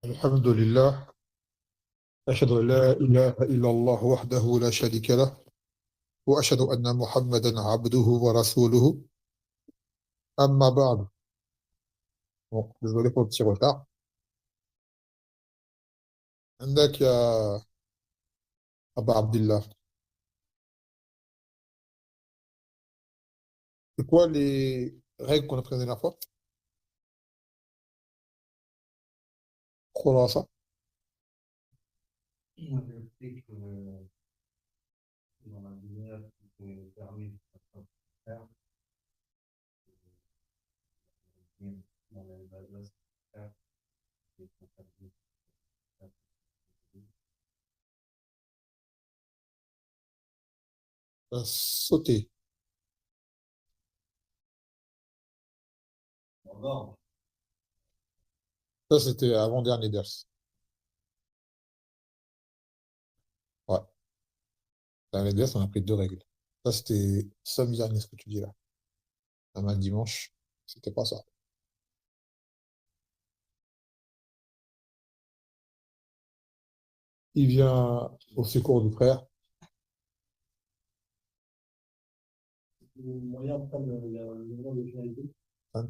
الحمد لله. أشهد أن لا إله إلا الله وحده لا شريك له، وأشهد أن محمدا عبده ورسوله. أما بعد. Bon, désolé pour le petit retard. عندك يا أبا عبد الله. C'est quoi les règles qu'on a prises la dernière fois? خلاصة. Je sais que dans la lumière qui te permet de faire, dans la base, faire, et pour faire des- Sauter. D'abord, Ça, c'était avant-dernier ders. Ouais. Dernier ders, on a pris deux règles. Ça, c'était samedi dernier, ce que tu dis là. Un dimanche, c'était pas ça. Il vient au secours du frère. le moyen de prendre le nom de finalité, Hein.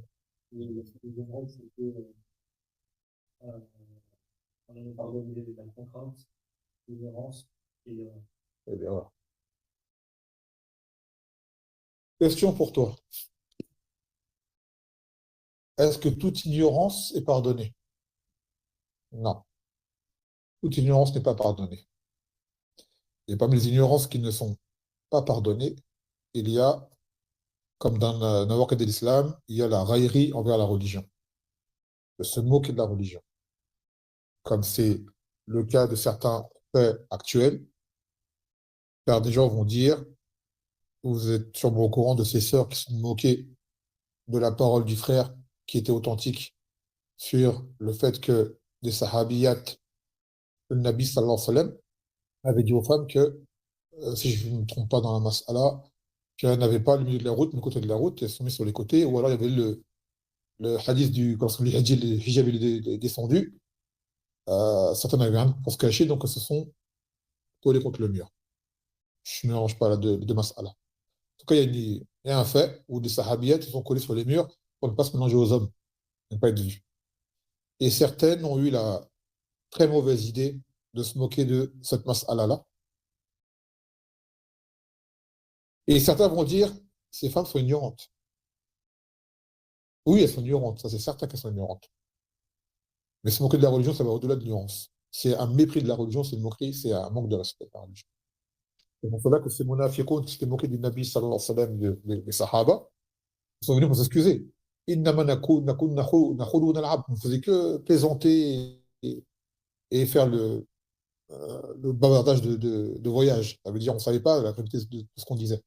le général, c'est que euh, on est pardonné la contrainte, l'ignorance et Eh bien, voilà. Question pour toi. Est-ce que toute ignorance est pardonnée? Non. Toute ignorance n'est pas pardonnée. Et parmi les ignorances qui ne sont pas pardonnées, il y a, comme dans n'importe de l'islam, il y a la raillerie envers la religion, de se moquer de la religion. Comme c'est le cas de certains faits actuels, car des gens vont dire, vous êtes sûrement au courant de ces sœurs qui se sont moquées de la parole du frère qui était authentique sur le fait que des sahabiyat, le Nabi sallallahu alayhi wa sallam, avait dit aux femmes que, si je ne me trompe pas dans la mas'ala, qu'elles n'avaient pas le milieu de la route, mais le côté de la route, elles se sont mises sur les côtés, ou alors il y avait le hadith du, quand le hijab est descendu, certains avaient rien pour se cacher, donc elles se sont collées contre le mur. Je ne mélange pas les deux mas'ala. En tout cas, il y a un fait où des sahabiyats se sont collés sur les murs pour ne pas se mélanger aux hommes, ne pas être vus. Et certaines ont eu la très mauvaise idée de se moquer de cette mas'ala-là. Et certains vont dire, ces femmes sont ignorantes. Oui, elles sont ignorantes, ça c'est certain qu'elles sont ignorantes. Mais se moquer de la religion, ça va au-delà de l'ignorance. C'est un mépris de la religion, c'est une moquerie, c'est un manque de respect de la religion. C'est pour cela que ces munafiqoun qui s'étaient moqués du Nabi sallallahu alayhi wa sallam, des Sahaba, ils sont venus pour s'excuser. Innama nakhudu wa nal'ab. On ne faisait que plaisanter et faire le bavardage de voyage. Ça veut dire on ne savait pas la vérité de ce qu'on disait.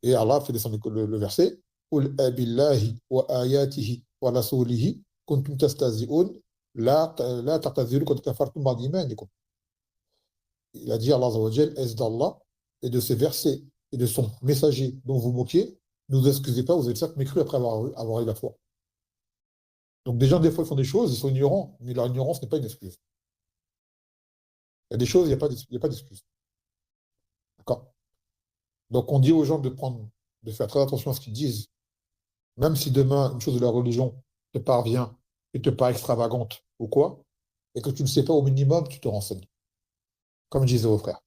Et Allah fait descendre le verset Qul abillahi wa ayatihi wa rasulihi kuntum tastazi'un la ta'tazziru qad kafartum ba'da imanikum. Il a dit Allah Azza wa Jal, est-ce d'Allah et de ses versets et de son messager dont vous moquiez, ne vous excusez pas, vous êtes certes mécru après avoir eu la foi. Donc des gens, des fois, ils font des choses, ils sont ignorants, mais leur ignorance n'est pas une excuse. Il y a des choses, il n'y a pas d'excuse. D'accord. Donc on dit aux gens de faire très attention à ce qu'ils disent, même si demain, une chose de la religion te parvient et te paraît extravagante ou quoi, et que tu ne sais pas au minimum, tu te renseignes. Comme je disais au frère.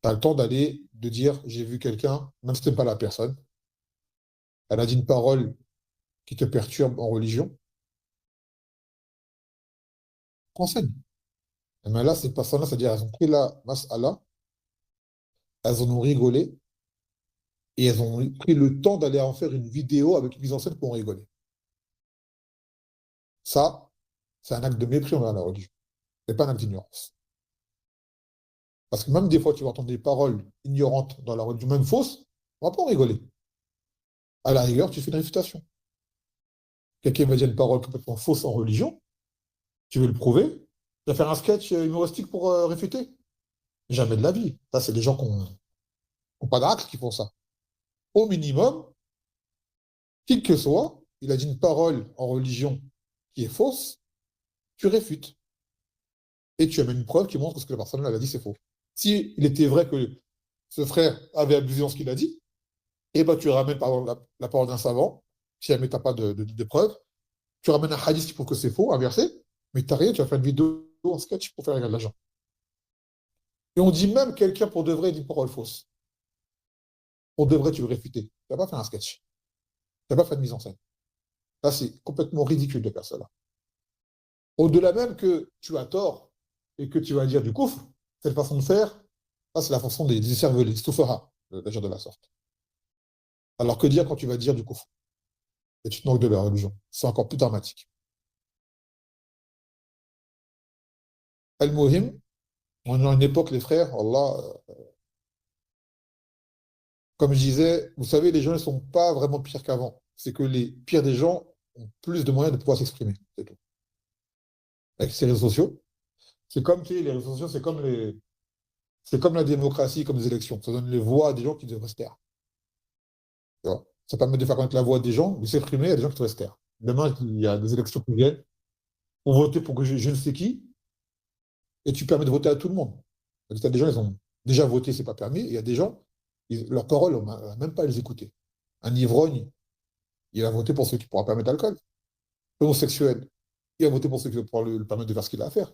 Tu as le temps d'aller, de dire, j'ai vu quelqu'un, même si tu n'aimes pas la personne, elle a dit une parole qui te perturbe en religion, renseigne. Mais là, ces personnes-là, c'est-à-dire, elles ont pris la mas'ala, elles en ont rigolé, et elles ont pris le temps d'aller en faire une vidéo avec une mise en scène pour en rigoler. Ça, c'est un acte de mépris envers la religion. C'est pas un acte d'ignorance. Parce que même des fois, tu vas entendre des paroles ignorantes dans la religion, même fausses, on va pas en rigoler. À la rigueur, tu fais une réfutation. Quelqu'un va dire une parole complètement fausse en religion, tu veux le prouver, tu vas faire un sketch humoristique pour réfuter. Jamais de la vie. Ça, c'est des gens qui n'ont pas d'acte qui font ça. Au minimum, qui que soit, il a dit une parole en religion qui est fausse, tu réfutes. Et tu amènes une preuve qui montre que ce que la personne elle a dit, c'est faux. Si il était vrai que ce frère avait abusé dans ce qu'il a dit, et ben tu ramènes par exemple la parole d'un savant, si jamais tu n'as pas de preuves, tu ramènes un hadith qui prouve que c'est faux, un verset, mais tu n'as rien, tu vas faire une vidéo en sketch pour faire gagner de l'argent. Et on dit même quelqu'un pour de vrai dit une parole fausse. Pour de vrai, tu veux réfuter. Tu n'as pas fait un sketch. Tu n'as pas fait de mise en scène. Là, c'est complètement ridicule de faire cela. Au-delà même que tu as tort et que tu vas dire du coufre, cette façon de faire, ça, c'est la façon des cerveaux, stoufera, d'agir de la sorte. Alors que dire quand tu vas dire du coufre et tu te moques de leur religion? C'est encore plus dramatique. Al-Muhim, on est dans une époque, les frères, Allah, comme je disais, vous savez, les gens ne sont pas vraiment pires qu'avant. C'est que les pires des gens ont plus de moyens de pouvoir s'exprimer. C'est tout. Avec ces réseaux sociaux, c'est comme tu sais, les réseaux sociaux, c'est comme la démocratie, comme les élections. Ça donne les voix à des gens qui devraient se taire. Tu vois. Ça permet de faire connaître la voix des gens, de s'exprimer à des gens qui devraient se taire. Demain, il y a des élections qui viennent pour voter pour que je ne sais qui, et tu permets de voter à tout le monde. Il y a des gens, ils ont déjà voté, c'est pas permis. Et il y a des gens, leurs paroles, on n'a même pas à les écouter. Un ivrogne, il a voté pour ceux qui ne pourra pas mettre d'alcool. Homosexuel, il a voté pour ceux qui pourront le permettre de faire ce qu'il a à faire.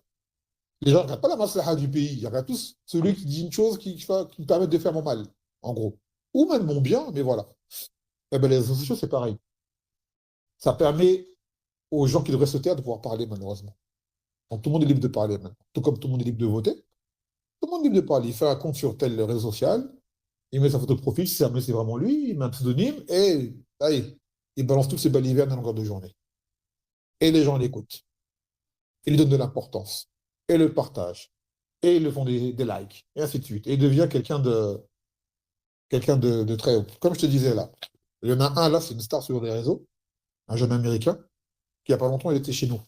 Les gens ne regardent pas la maslaha du pays, ils regardent tous celui qui dit une chose qui me permet de faire mon mal, en gros. Ou même mon bien, mais voilà. Eh ben, les réseaux sociaux, c'est pareil. Ça permet aux gens qui devraient se taire de pouvoir parler, malheureusement. Donc tout le monde est libre de parler maintenant. Tout comme tout le monde est libre de voter, tout le monde est libre de parler. Il fait un compte sur tel réseau social, il met sa photo de profil, si c'est vraiment lui, il met un pseudonyme, et allez, il balance toutes ses balivernes à longueur de journée. Et les gens l'écoutent. Ils lui donnent de l'importance. Et le partagent. Et ils le font des likes. Et ainsi de suite. Et il devient quelqu'un de très haut. Comme je te disais là, il y en a un là, c'est une star sur les réseaux, un jeune américain, qui il n'y a pas longtemps, il était chez nous,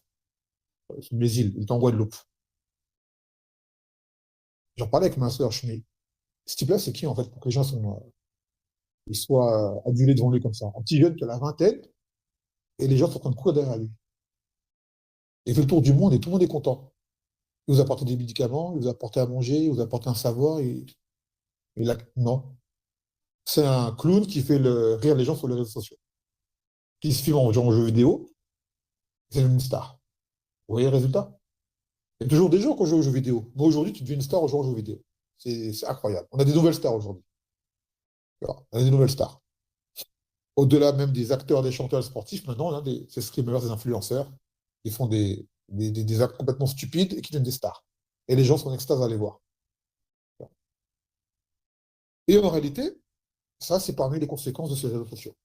sur les îles, il était en Guadeloupe. J'en parlais avec ma soeur, je me dis, ce type-là, c'est qui en fait pour que les gens ils soient adulés devant lui comme ça? Un petit jeune qui a la vingtaine, et les gens sont en train de courir derrière lui. Il fait le tour du monde et tout le monde est content. Il vous apporte des médicaments, il vous apporte à manger, il vous apporte un savoir, et là, non. C'est un clown qui fait rire les gens sur les réseaux sociaux, qui se filme en jouant aux jeux vidéo, c'est une star. Vous voyez le résultat? Il y a toujours des gens qui jouent aux jeux vidéo. Moi, aujourd'hui, tu deviens une star en jouant aux jeux vidéo. C'est incroyable. On a des nouvelles stars aujourd'hui. On a des nouvelles stars. Au-delà même des acteurs, des chanteurs, des sportifs, maintenant, on a ces streamers, des influenceurs qui font des actes complètement stupides et qui deviennent des stars. Et les gens sont en extase à les voir. Et en réalité, ça, c'est parmi les conséquences de ces réseaux sociaux.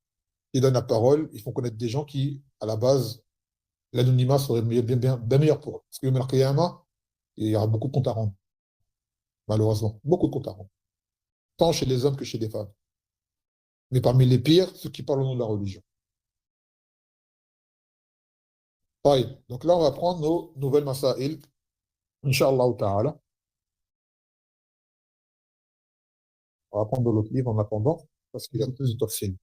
Ils donnent la parole, ils font connaître des gens qui, à la base, l'anonymat serait bien meilleur pour eux. Parce que le Merkeyama, il y aura beaucoup de comptes à rendre, malheureusement. Beaucoup de comptes à rendre. Tant chez les hommes que chez les femmes. Mais parmi les pires, ceux qui parlent au nom de la religion. Pareil. Donc là, on va prendre nos nouvelles masail, Inch'Allah ta'ala. On va prendre de l'autre livre en attendant, parce qu'il y a plus de toxines.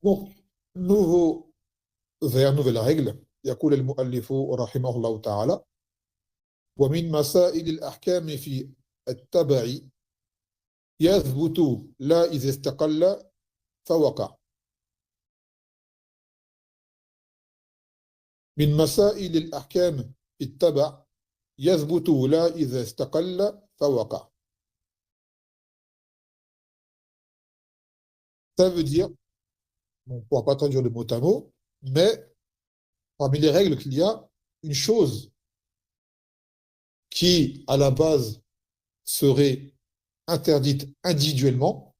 Donc, nouveau vers nouvelle règle. يقول المؤلف رحمه الله تعالى ومن مسائل الأحكام في التبع يثبت لا إذا استقل فوقع من مسائل الأحكام في التبع يثبت لا إذا استقل فوقع. Ça veut dire, on ne pourra pas traduire de mot à mot, mais parmi les règles qu'il y a, une chose qui, à la base, serait interdite individuellement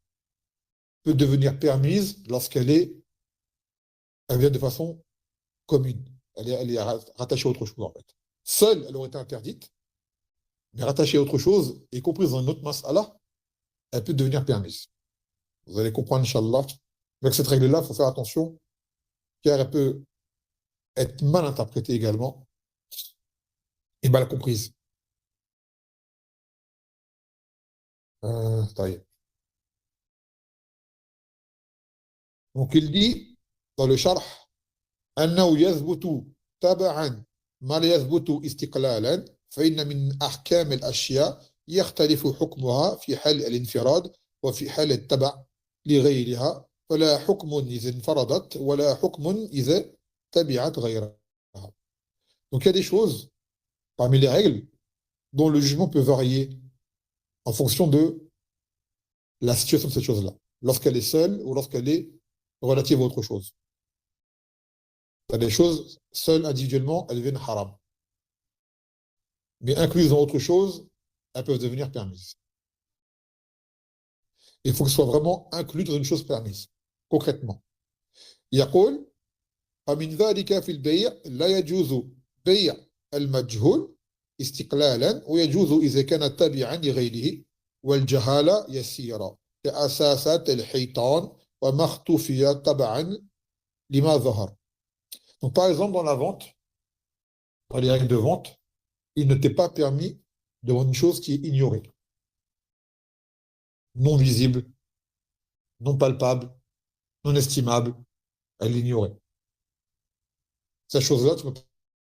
peut devenir permise elle vient de façon commune. Elle est rattachée à autre chose, en fait. Seule, elle aurait été interdite, mais rattachée à autre chose, et comprise dans une autre mas'ala, elle peut devenir permise. Vous allez comprendre, Inch'Allah. Avec cette règle-là, il faut faire attention, car elle peut être mal interprétée également, et mal comprise. طيب Donc il dit dans le Sharh أنه يثبت تبعا ما لا يثبت استقلالا فإن من أحكام الأشياء يختلف حكمها في حال الانفراد وفي حال التبع لغيرها فلا حكم إذا انفردت ولا حكم إذا تبعت غيرها. Donc il y a des choses parmi les règles dont le jugement peut varier en fonction de la situation de cette chose-là, lorsqu'elle est seule ou lorsqu'elle est relative à autre chose. Il y a des choses seules individuellement, elles deviennent haram. Mais incluses dans autre chose, elles peuvent devenir permises. Il faut que ce soit vraiment inclus dans une chose permise, concrètement. يقول فمن ذلك في البيع لا يجوز بيع المجهول استقلالا ويجوز إذا كان تابعا لغيره والجهالة يسيرة كأساسات الحيطان وما اختفي تبعا لما ظهر. Donc par exemple dans la vente, dans les règles de vente, il ne t'est pas permis de vendre une chose qui est ignorée, non visible, non palpable, non estimable, elle est ignorée. Cette chose-là, tu ne peux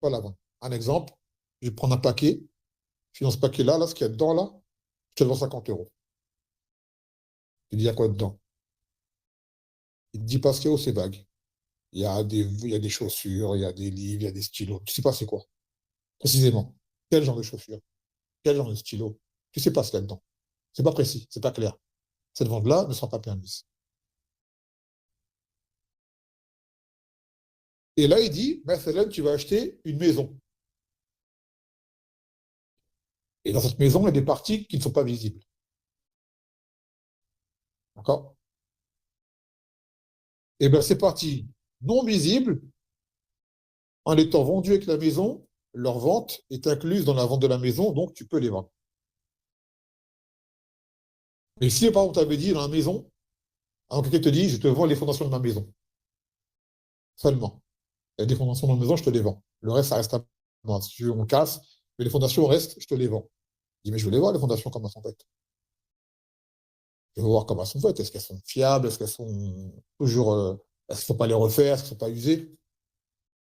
pas la vendre. Un exemple, je vais prendre un paquet, je suis dans ce paquet-là, là, ce qu'il y a dedans, là, je te le vends 50 euros. Tu dis, il y a quoi dedans? Il te dit pas ce qu'il y a, c'est vague. Il y a des chaussures, il y a des livres, il y a des stylos. Tu ne sais pas c'est quoi, précisément. Quel genre de chaussures? Quel genre de stylo? Tu ne sais pas ce qu'il y a dedans. C'est pas précis, c'est pas clair. Cette vente-là ne sera pas permise. Et là, il dit, Mathalan, tu vas acheter une maison. Et dans cette maison, il y a des parties qui ne sont pas visibles. D'accord? Et bien, ces parties non visibles, en étant vendues avec la maison, leur vente est incluse dans la vente de la maison, donc tu peux les vendre. Et si, par exemple, tu avais dit dans la maison, alors quelqu'un te dit, je te vends les fondations de ma maison, seulement. Il y a des fondations dans la maison, je te les vends. Le reste, ça reste à moi. Si tu veux, on casse, mais les fondations restent, je te les vends. Je dis, mais je veux les voir, les fondations, comment elles sont faites. Je veux voir comment elles sont faites. Est-ce qu'elles sont fiables? Est-ce qu'elles sont toujours. Est-ce qu'il ne faut pas les refaire? Est-ce qu'elles ne sont pas usées?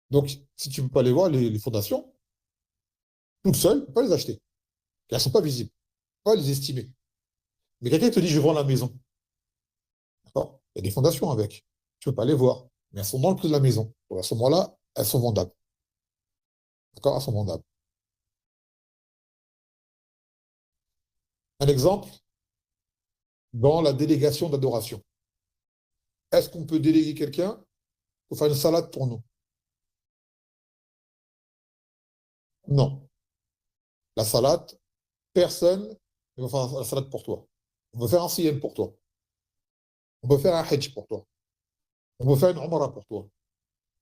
Donc, si tu ne peux pas les voir, les fondations, toutes seules, tu ne peux pas les acheter. Elles ne sont pas visibles. Tu ne peux pas les estimer. Mais quelqu'un te dit, je vends la maison. D'accord? Il y a des fondations avec. Tu ne peux pas les voir. Mais elles sont dans le prix de la maison. Donc, à ce moment-là, elles sont vendables. D'accord? Elles sont vendables. Un exemple, dans la délégation d'adoration. Est-ce qu'on peut déléguer quelqu'un pour faire une salade pour nous? Non. La salade, personne ne va faire la salade pour toi. On va faire un siyam pour toi. On peut faire un hajj pour toi. On peut faire une umrah pour toi.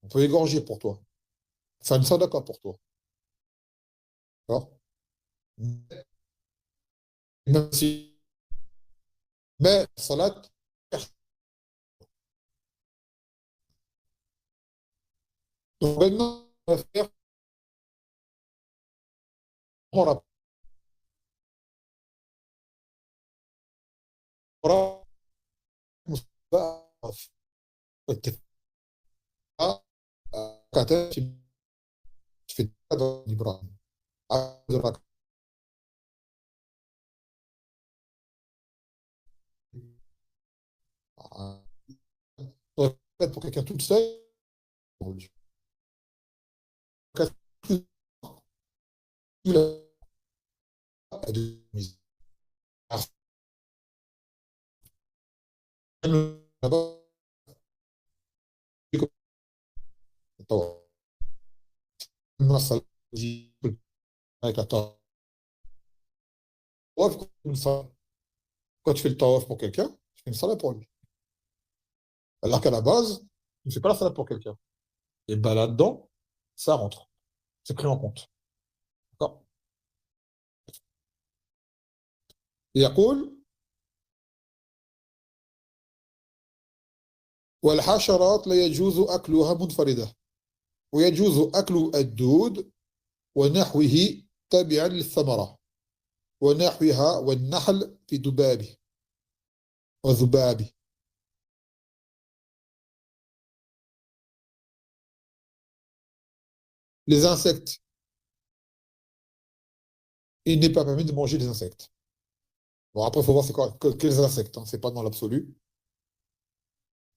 On peut égorger pour toi. Faire une sadaqa pour toi. D'accord? Même si, mais la salade, donc maintenant, on va faire umrah. Umrah, tu fais dans l'Ibrahim. Pour quelqu'un tout seul, quand tu fais le tawaf pour quelqu'un, tu fais une salade pour lui. Alors qu'à la base, tu ne fais pas la salade pour quelqu'un. Et ben là-dedans, ça rentre. C'est pris en compte. D'accord? يقول والحشرات لا يجوز أكلها منفردة ويجوز أكل الدود ونحوه تابعا للثمرة ونحوها والنحل في دبابه وذبابه. Les insectes, il n'est pas permis de manger des insectes. Bon, après, il faut voir c'est quoi, quels insectes, hein. C'est pas dans l'absolu.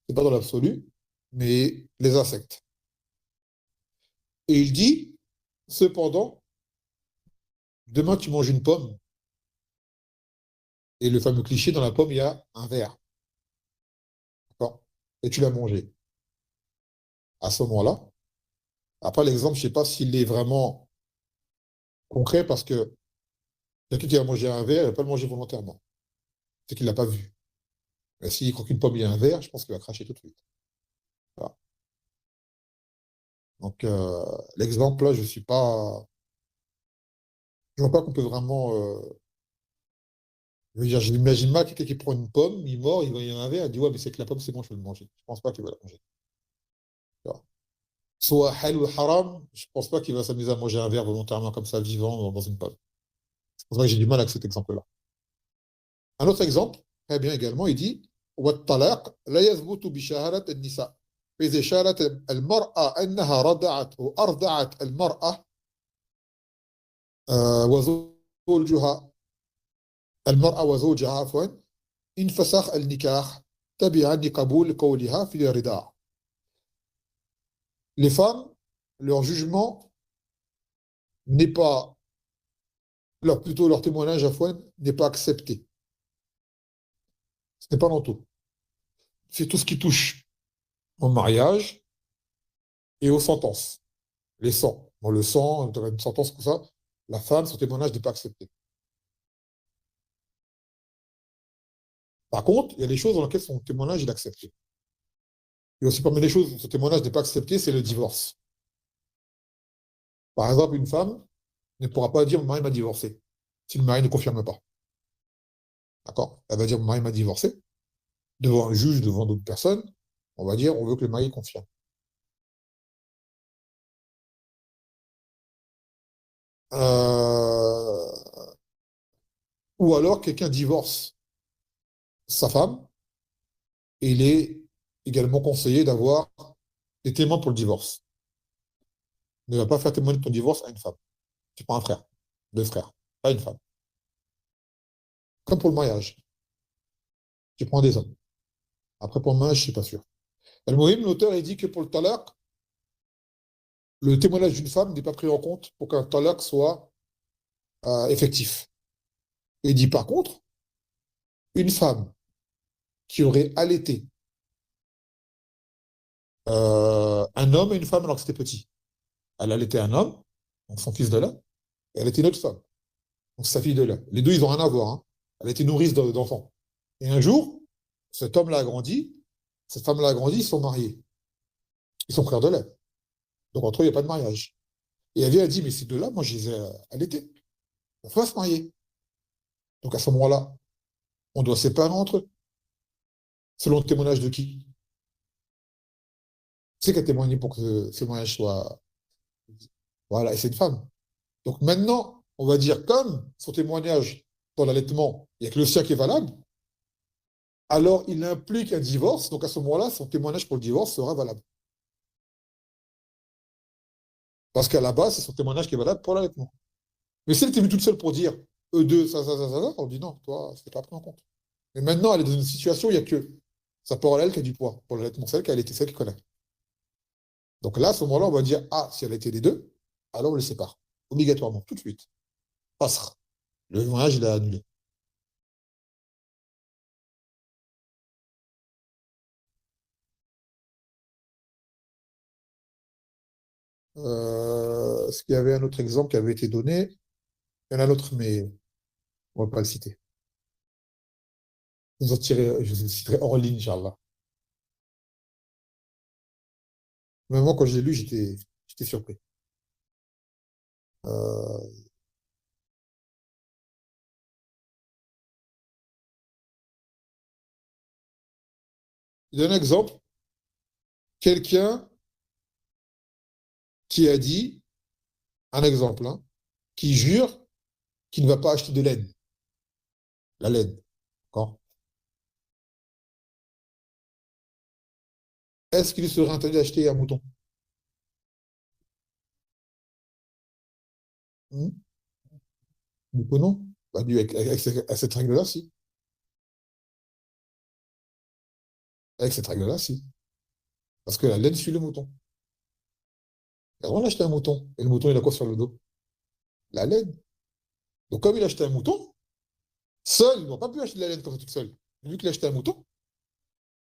C'est pas dans l'absolu, mais les insectes. Et il dit, cependant, demain tu manges une pomme, et le fameux cliché, dans la pomme, il y a un verre. D'accord? Et tu l'as mangé. À ce moment-là, après l'exemple, je ne sais pas s'il est vraiment concret parce que quelqu'un qui a mangé un verre, il ne va pas le manger volontairement. C'est qu'il ne l'a pas vu. Mais s'il croit qu'une pomme, il y a un verre, je pense qu'il va cracher tout de suite. Voilà. Donc, l'exemple là, je suis pas. Je vois pas qu'on peut vraiment. Je veux dire, je n'imagine pas quelqu'un qui prend une pomme, il mord, il voit il y a un verre, il dit ouais, mais c'est que la pomme, c'est bon, je peux le manger. Je pense pas qu'il va la manger. Voilà. Soit halal ou haram, je pense pas qu'il va s'amuser à manger un verre volontairement comme ça, vivant, dans une pomme. C'est pour ça que j'ai du mal avec cet exemple-là. Un autre exemple, très bien également, il dit والطلاق لا يثبت بشهادة النساء فإذا شهدت المرأة أنها رضعت أو أرضعت المرأة وزوجها المرأة وزوجها عفوا انفسخ النكاح تبعا لقبول قولها في الرضاع. Les femmes, leur jugement n'est pas, plutôt leur témoignage à foi n'est pas accepté. Ce n'est pas dans tout. C'est tout ce qui touche au mariage et aux sentences. Les sangs. Bon, le sang, une sentence comme ça, la femme, son témoignage n'est pas accepté. Par contre, il y a des choses dans lesquelles son témoignage est accepté. Et aussi parmi les choses où son témoignage n'est pas accepté, c'est le divorce. Par exemple, une femme ne pourra pas dire mon mari m'a divorcé si le mari ne confirme pas. D'accord? Elle va dire mon mari m'a divorcé devant un juge, devant d'autres personnes. On va dire on veut que le mari confirme. Euh, Ou alors quelqu'un divorce sa femme et il est également conseillé d'avoir des témoins pour le divorce. Ne va pas faire témoigner de ton divorce à une femme. Tu prends un frère, deux frères, pas une femme. Comme pour le mariage, tu prends des hommes. Après, pour le mariage, je ne suis pas sûr. Al-Muhim, l'auteur, il dit que pour le talaq, le témoignage d'une femme n'est pas pris en compte pour qu'un talaq soit effectif. Et il dit par contre, une femme qui aurait allaité un homme et une femme alors que c'était petit. Elle allaitait un homme, donc son fils de là, et elle était une autre femme, donc sa fille de là. Les deux, ils n'ont rien à voir, hein. Elle était nourrice d'enfants. Et un jour, cet homme-là a grandi, cette femme-là a grandi, ils sont mariés. Ils sont frères de lait. Donc entre eux, il n'y a pas de mariage. Et elle vient, elle dit, mais ces deux-là, moi, je les ai allaités. On va se marier. Donc à ce moment-là, on doit séparer entre eux. Selon le témoignage de qui? C'est qui a témoigné pour que ce mariage soit. Voilà, et c'est une femme. Donc maintenant, on va dire, comme son témoignage dans l'allaitement, il n'y a que le sien qui est valable, alors il implique un divorce. Donc à ce moment-là, son témoignage pour le divorce sera valable. Parce qu'à la base, c'est son témoignage qui est valable pour l'allaitement. Mais si elle était venue toute seule pour dire, eux deux, ça, on dit non, toi, c'est pas pris en compte. Mais maintenant, elle est dans une situation où il n'y a que sa parole, elle, qui a du poids. Pour l'allaitement, c'est elle qui a été celle qui connaît. Donc là, à ce moment-là, on va dire, ah, si elle a été les deux, alors on les sépare. Obligatoirement, tout de suite. Passera. Le mariage, il a annulé. Est-ce qu'il y avait un autre exemple qui avait été donné? Il y en a un autre, mais on ne va pas le citer. Je vous en citerai hors ligne, Inch'Allah. Mais moi, quand je l'ai lu, j'étais surpris. Euh, il y a un exemple, quelqu'un qui a dit, un exemple, hein, qui jure qu'il ne va pas acheter de laine, la laine. D'accord. Est-ce qu'il serait interdit d'acheter un mouton? Hmm. Du coup, non. Bah, avec cette règle-là, si. Avec cette règle-là, si. Parce que la laine suit le mouton. Et on a acheté un mouton. Et le mouton, il a quoi sur le dos? La laine. Donc, comme il a acheté un mouton, seul, il n'a pas pu acheter de la laine comme ça toute seule. Vu qu'il a acheté un mouton,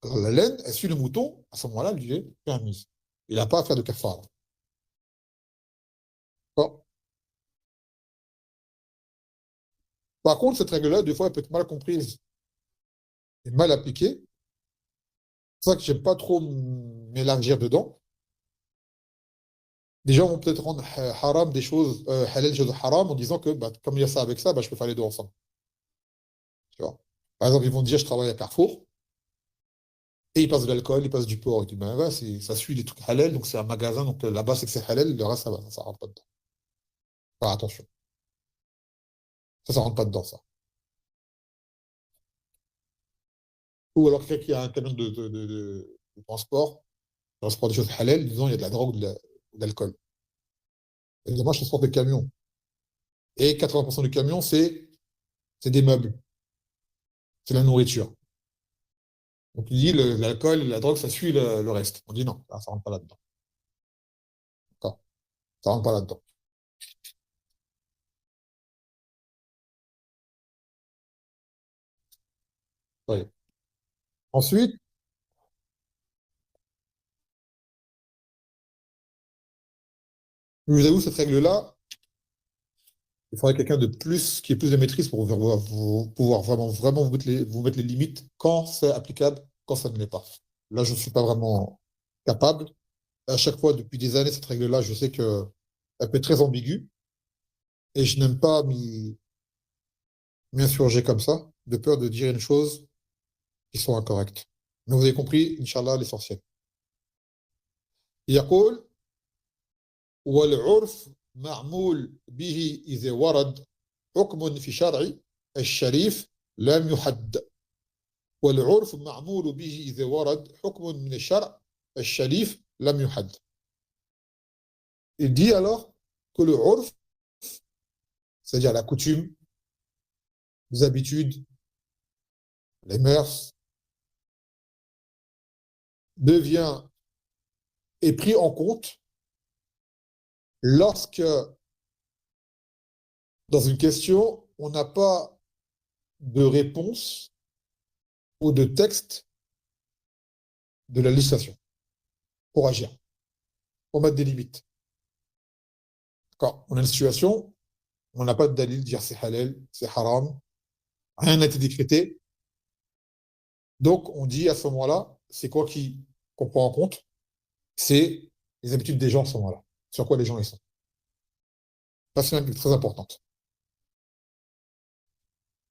alors la laine, elle suit le mouton, à ce moment-là, elle lui est permise. Il n'a pas à faire de kafara. Bon. Par contre, cette règle-là, des fois, elle peut être mal comprise et mal appliquée. C'est ça que j'aime pas trop m'élargir dedans. Les gens vont peut-être rendre haram des choses, halal des choses haram en disant que bah, comme il y a ça avec ça, bah, je peux faire les deux ensemble. Tu vois. Par exemple, ils vont dire je travaille à Carrefour et ils passent de l'alcool, ils passent du porc. Et tu dis, ben, ouais, ça suit les trucs halal, donc c'est un magasin, donc là-bas c'est que c'est halal, le reste ça va, ça rentre pas dedans. Faire attention. Ça rentre pas dedans, ça. Ou alors quelqu'un qui a un camion de transport des choses halal, disons il y a de la drogue ou de l'alcool. Évidemment, je transporte des camions. Et 80% du camion, c'est des meubles, c'est la nourriture. Donc il dit l'alcool, la drogue, ça suit le reste. On dit non, ça rentre pas là-dedans. D'accord. Ça rentre pas là-dedans. Oui. Ensuite, je vous avoue, cette règle-là, il faudrait quelqu'un de plus, qui ait plus de maîtrise pour pouvoir vraiment, vraiment vous mettre les limites quand c'est applicable, quand ça ne l'est pas. Là, je ne suis pas vraiment capable. À chaque fois, depuis des années, cette règle-là, je sais qu'elle peut être très ambiguë et je n'aime pas m'insurger comme ça, de peur de dire une chose qui soit incorrecte. Mais vous avez compris, Inch'Allah, l'essentiel. يقول والعرف معمول به إذا ورد حكم في شرع الشريف لم يحد والعرف معمول به إذا ورد حكم من الشرع الشريف لم يحد. Il dit alors que le urf, c'est-à-dire la coutume, les habitudes, les mœurs, devient est pris en compte lorsque, dans une question, on n'a pas de réponse ou de texte de la législation pour agir, pour mettre des limites. Quand on a une situation, on n'a pas de dalil, dire c'est halal, c'est haram, rien n'a été décrété. Donc, on dit à ce moment-là, c'est quoi qu'on prend en compte? C'est les habitudes des gens à ce moment-là, sur quoi les gens ils sont. Ça, c'est une très importante.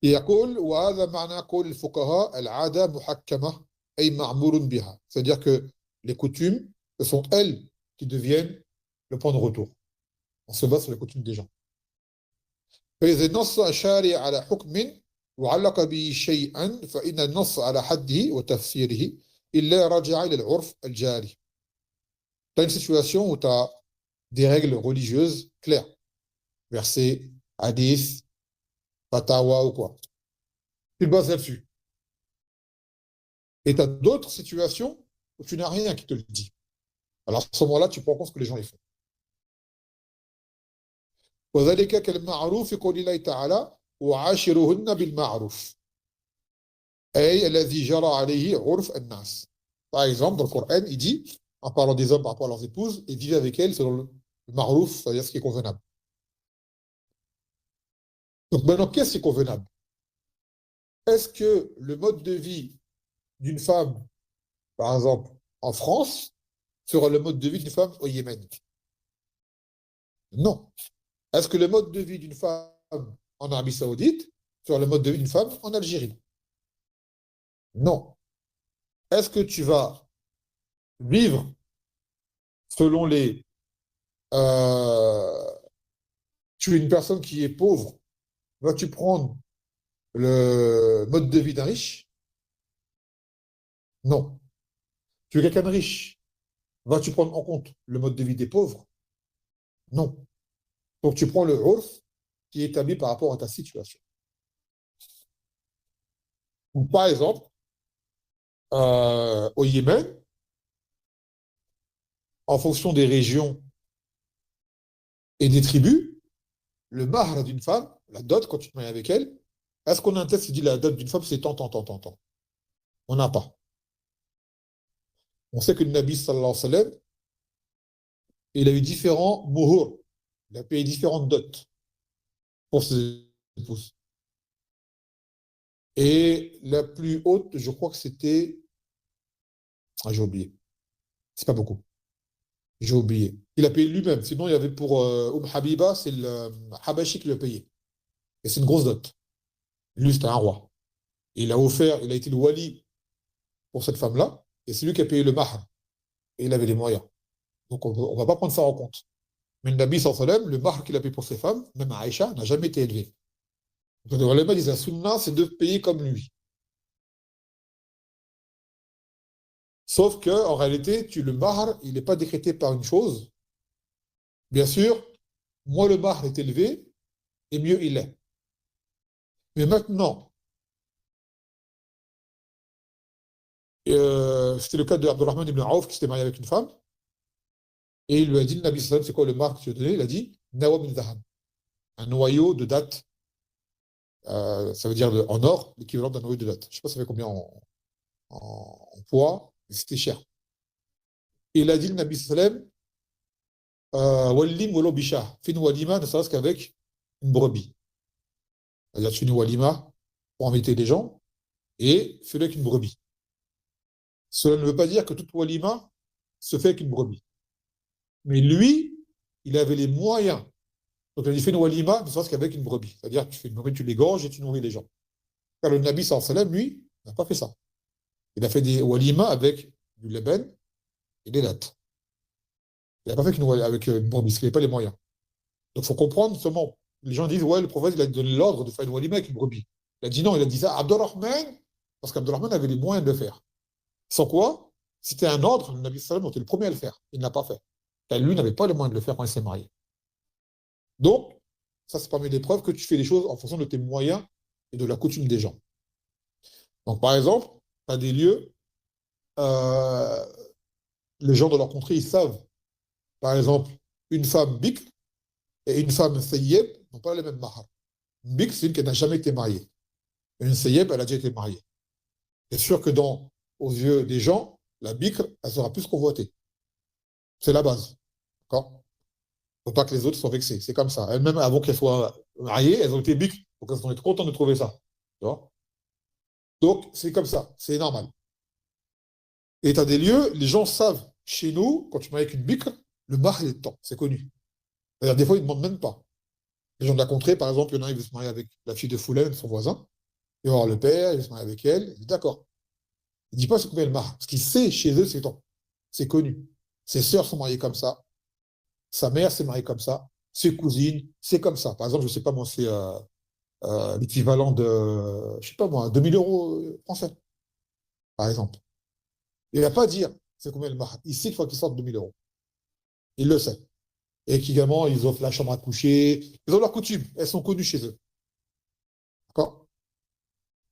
يقول وهذا معنى قول الفقهاء العادة محكمة أي معمول بها. C'est-à-dire que les coutumes, ce sont elles qui deviennent le point de retour. On se base sur les coutumes des gens. فإذا نص الشارع على حكم وعلق به شيئا فإن النص على حده وتفسيره إلا رجع إلى العرف الجاري. Tu as une situation où tu as des règles religieuses claires, versets, hadiths, fatawa ou quoi. Tu te bases là-dessus. Et tu as d'autres situations où tu n'as rien qui te le dit. Alors à ce moment-là, tu prends en compte ce que les gens les font. وذلك كالمعروف في قول الله تعالى وعاشرهن بالمعروف أي الذي جرى عليه عرف الناس. Par exemple, dans le Coran, il dit, en parlant des hommes par rapport à leurs épouses, et vivez avec elles selon le marouf, c'est-à-dire ce qui est convenable. Donc maintenant, qu'est-ce qui est convenable? Est-ce que le mode de vie d'une femme, par exemple, en France, sera le mode de vie d'une femme au Yémen? Non. Est-ce que le mode de vie d'une femme en Arabie Saoudite sera le mode de vie d'une femme en Algérie? Non. Est-ce que tu vas vivre selon les... tu es une personne qui est pauvre, vas-tu prendre le mode de vie d'un riche? Non. Tu es quelqu'un de riche, vas-tu prendre en compte le mode de vie des pauvres? Non. Donc, tu prends le urf qui est établi par rapport à ta situation. Donc, par exemple, au Yémen, en fonction des régions et des tribus, le mahr d'une femme, la dot, quand tu te maries avec elle, est-ce qu'on a un texte qui dit la dot d'une femme, c'est tant, tant, tant, tant, tant? On n'a pas. On sait que le Nabi sallallahu alayhi wa sallam, il a eu différents muhur. Il a payé différentes dots pour ses épouses. Et la plus haute, je crois que c'était. Ah, j'ai oublié. C'est pas beaucoup. J'ai oublié. Il a payé lui-même. Sinon, il y avait pour Habiba, c'est le Habashi qui l'a payé. Et c'est une grosse dot. Lui, c'était un roi. Et il a offert, il a été le wali pour cette femme-là. Et c'est lui qui a payé le mahr. Et il avait les moyens. Donc, on ne va pas prendre ça en compte. Mais le Nabi sallallahu alayhi wa sallam, le mahr qu'il a payé pour ses femmes, même à Aïcha, n'a jamais été élevé. Donc, les ulama disent la sunna, c'est de payer comme lui. Sauf que, en réalité, le mahr, il n'est pas décrété par une chose. Bien sûr, moins le mahr est élevé, et mieux il est. Mais maintenant, c'était le cas de Abdurrahman ibn Auf qui s'était marié avec une femme, et il lui a dit, le Nabi sallallahu alayhi wa sallam, c'est quoi le mahr que tu as donné? Il a dit, Nawa min dhahab, un noyau de date, ça veut dire en or, l'équivalent d'un noyau de date. Je ne sais pas ça fait combien en poids, mais c'était cher. Et il a dit, le Nabi sallallahu alayhi wa sallam, Wallim walo bishah, fais une walima, ne serait-ce qu'avec une brebis. C'est-à-dire, tu fais une walima pour inviter les gens, et fais-le avec une brebis. Cela ne veut pas dire que toute walima se fait avec une brebis. Mais lui, il avait les moyens. Donc, il a dit, fais une walima, ne serait-ce qu'avec une brebis. C'est-à-dire, tu fais une brebis, tu l'égorges et tu nourris les gens. Car le Nabi sallallahu alayhi wa sallam, lui, n'a pas fait ça. Il a fait des walima avec du leben et des dattes. Il n'a pas fait avec une brebis, parce qu'il n'avait pas les moyens. Donc, il faut comprendre seulement. Les gens disent, ouais, le prophète, il a donné l'ordre de faire une walima avec une brebis. Il a dit non, il a dit ça à Abdurrahman, parce qu'Abdurrahman avait les moyens de le faire. Sans quoi, c'était un ordre, le Nabi sallallahu était le premier à le faire. Il ne l'a pas fait. Car lui n'avait pas les moyens de le faire quand il s'est marié. Donc, ça, c'est parmi les preuves que tu fais les choses en fonction de tes moyens et de la coutume des gens. Donc, par exemple, tu as des lieux, euh, les gens de leur contrée, ils savent. Par exemple, une femme bikr et une femme sayyeb n'ont pas les mêmes mahar. Une bikr, c'est une qui n'a jamais été mariée. Et une sayyeb, elle a déjà été mariée. C'est sûr que aux yeux des gens, la bikr, elle sera plus convoitée. C'est la base. D'accord? Il ne faut pas que les autres soient vexés. C'est comme ça. Elles-mêmes, avant qu'elles soient mariées, elles ont été bikr. Donc elles ont été contentes de trouver ça. Tu vois? Donc, c'est comme ça. C'est normal. Et tu as des lieux, les gens savent. Chez nous, quand tu maries avec une bikr, le mahar est de temps. C'est connu. C'est-à-dire, des fois, ils ne demandent même pas. Les gens de la contrée, par exemple, il y en a un, il veut se marier avec la fille de Foulen, son voisin. Il va voir le père, il veut se marier avec elle. Il dit d'accord. Il ne dit pas c'est combien le mahar. Parce qu'il sait, chez eux, c'est temps. C'est connu. Ses sœurs sont mariées comme ça. Sa mère s'est mariée comme ça. Ses cousines, c'est comme ça. Par exemple, je ne sais pas, moi, c'est l'équivalent de, je ne sais pas moi, 2 000 € français, par exemple. Il n'a pas à dire c'est combien le mahar. Il sait qu'il faut qu'il sorte 2 000 €. Il le sait. Et qu'également, ils offrent la chambre à coucher. Ils ont leurs coutumes. Elles sont connues chez eux. D'accord?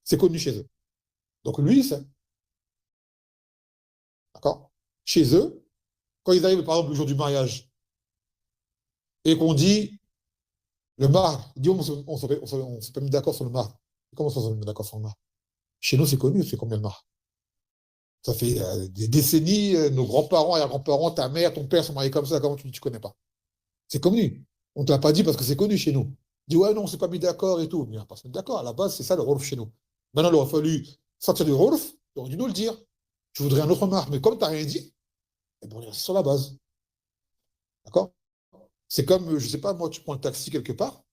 C'est connu chez eux. Donc lui, il sait. D'accord? Chez eux, quand ils arrivent, par exemple, le jour du mariage, et qu'on dit le mar, il dit on s'est pas mis d'accord sur le mar. Comment ça, on s'est mis d'accord sur le mar? Chez nous, c'est connu, c'est combien le mar? Ça fait des décennies, nos grands-parents, arrière-grands-parents, ta mère, ton père sont mariés comme ça, comment tu dis tu connais pas? C'est connu. On ne te l'a pas dit parce que c'est connu chez nous. Dis ouais, non, on s'est pas mis d'accord et tout. Mais on va pas se mettre d'accord. À la base, c'est ça le urf chez nous. Maintenant, il aurait fallu sortir du urf, il aurait dû nous le dire. Je voudrais un autre marque. Mais comme tu n'as rien dit, eh ben, on est resté sur la base. D'accord? C'est comme, je ne sais pas, moi, tu prends le taxi quelque part,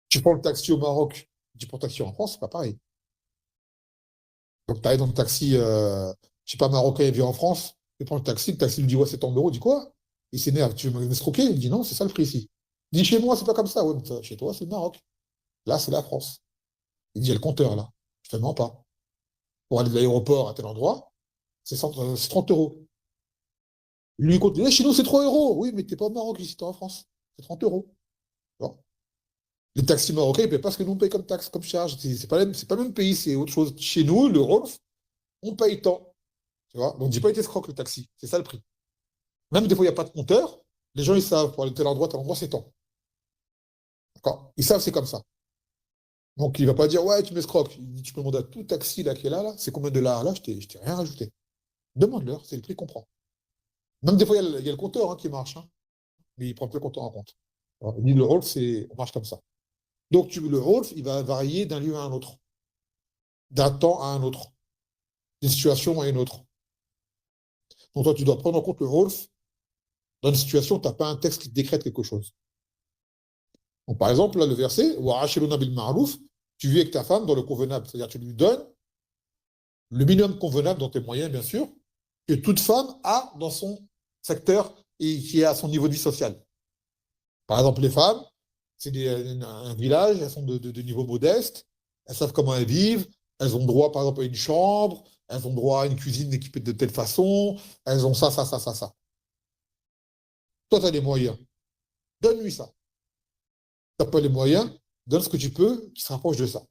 tu prends le taxi au Maroc, tu prends le taxi en France, c'est pas pareil. Donc, tu arrives dans le taxi, je sais pas, marocain, il vient en France, il prend le taxi lui dit, ouais, c'est tant d'euros, il dit quoi? Il s'énerve, tu veux m'escroquer? Il dit, non, c'est ça le prix ici. Il dit, chez moi, c'est pas comme ça. Ouais, mais chez toi, c'est le Maroc. Là, c'est la France. Il dit, il y a le compteur, là. Je te mens pas. Pour aller de l'aéroport à tel endroit, c'est 30 €. Lui, il compte, chez nous, c'est 3 €. Oui, mais t'es pas au Maroc, ici, t'es en France. c'est 30 €. Tu vois. Les taxis marocains, ils ne paient pas ce que nous on paye comme taxe, comme charge. C'est pas le même pays, c'est autre chose. Chez nous, le Rolf, on paye tant. Tu vois. Donc, dis pas, il t'escroque le taxi. C'est ça le prix. Même des fois, il n'y a pas de compteur. Les gens, ils savent, pour aller de tel endroit, c'est tant. D'accord. Ils savent, c'est comme ça. Donc, il ne va pas dire, ouais, tu m'escroques. Il dit, tu peux demander à tout taxi là, qui est là, c'est combien de dollars là, je t'ai rien rajouté. Demande-leur, c'est le prix qu'on prend. Même des fois, il y a le compteur qui marche, hein, mais il ne prend plus le compteur en compte. Alors, il dit, le Rolf, on marche comme ça. Donc, le Rolf, il va varier d'un lieu à un autre, d'un temps à un autre, d'une situation à une autre. Donc, toi, tu dois prendre en compte le Rolf dans une situation où tu n'as pas un texte qui décrète quelque chose. Donc, par exemple, là, le verset, Wa'ashiruna bil ma'ruf, tu vis avec ta femme dans le convenable. C'est-à-dire, tu lui donnes le minimum convenable dans tes moyens, bien sûr, que toute femme a dans son secteur et qui est à son niveau de vie social. Par exemple, les femmes, c'est un village, elles sont de niveau modeste, elles savent comment elles vivent, elles ont droit, par exemple, à une chambre, elles ont droit à une cuisine équipée de telle façon, elles ont ça, ça, ça, ça, ça. Toi, tu as les moyens. Donne-lui ça. Tu n'as pas les moyens, donne ce que tu peux qui se rapproche de ça.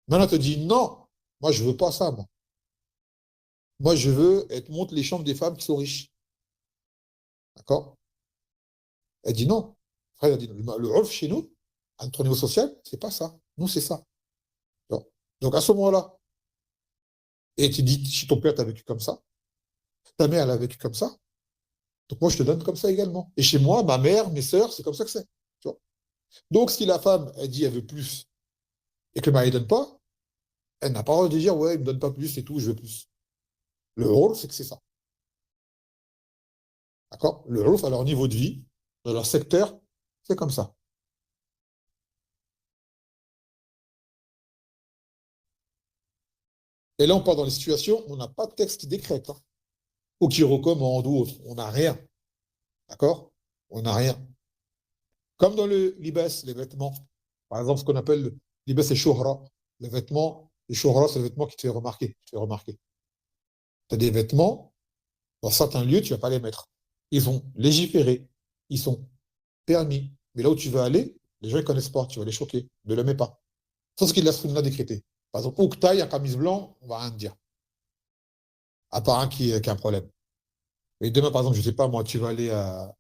Maintenant, tu te dis non, moi, je ne veux pas ça, moi. Moi, je veux, elle te montre les chambres des femmes qui sont riches. D'accord. Elle dit non. Après, elle a dit, le Rolf chez nous, à notre niveau social, c'est pas ça. Nous, c'est ça. Donc, à ce moment-là, et tu dis, si ton père t'a vécu comme ça, ta mère, elle a vécu comme ça, donc moi, je te donne comme ça également. Et chez moi, ma mère, mes sœurs, c'est comme ça que c'est. Tu vois. Donc, si la femme, elle dit, elle veut plus, et que le mari ne donne pas, elle n'a pas le droit de dire, ouais, il ne me donne pas plus et tout, je veux plus. Le rôle, c'est que c'est ça. D'accord. Le rôle, à leur niveau de vie, dans leur secteur, c'est comme ça. Et là, on part dans les situations où on n'a pas de texte qui décrète, hein, ou qui recommande ou autre. On n'a rien. D'accord. On n'a rien. Comme dans le libès, les vêtements. Par exemple, ce qu'on appelle le libès et shuhra. Les vêtements, les shuhra, c'est les vêtements qui te fait remarquer. Tu as des vêtements, dans certains lieux, tu ne vas pas les mettre. Ils sont légiférés, ils sont permis. Mais là où tu veux aller, les gens ne connaissent pas, tu vas les choquer. Ne le mets pas. C'est ce qu'il a sunna décrété. Par exemple, où que tu ailles, un camis blanc, on va rien te dire. À part un qui a un problème. Et demain, par exemple, je ne sais pas, moi, tu vas aller à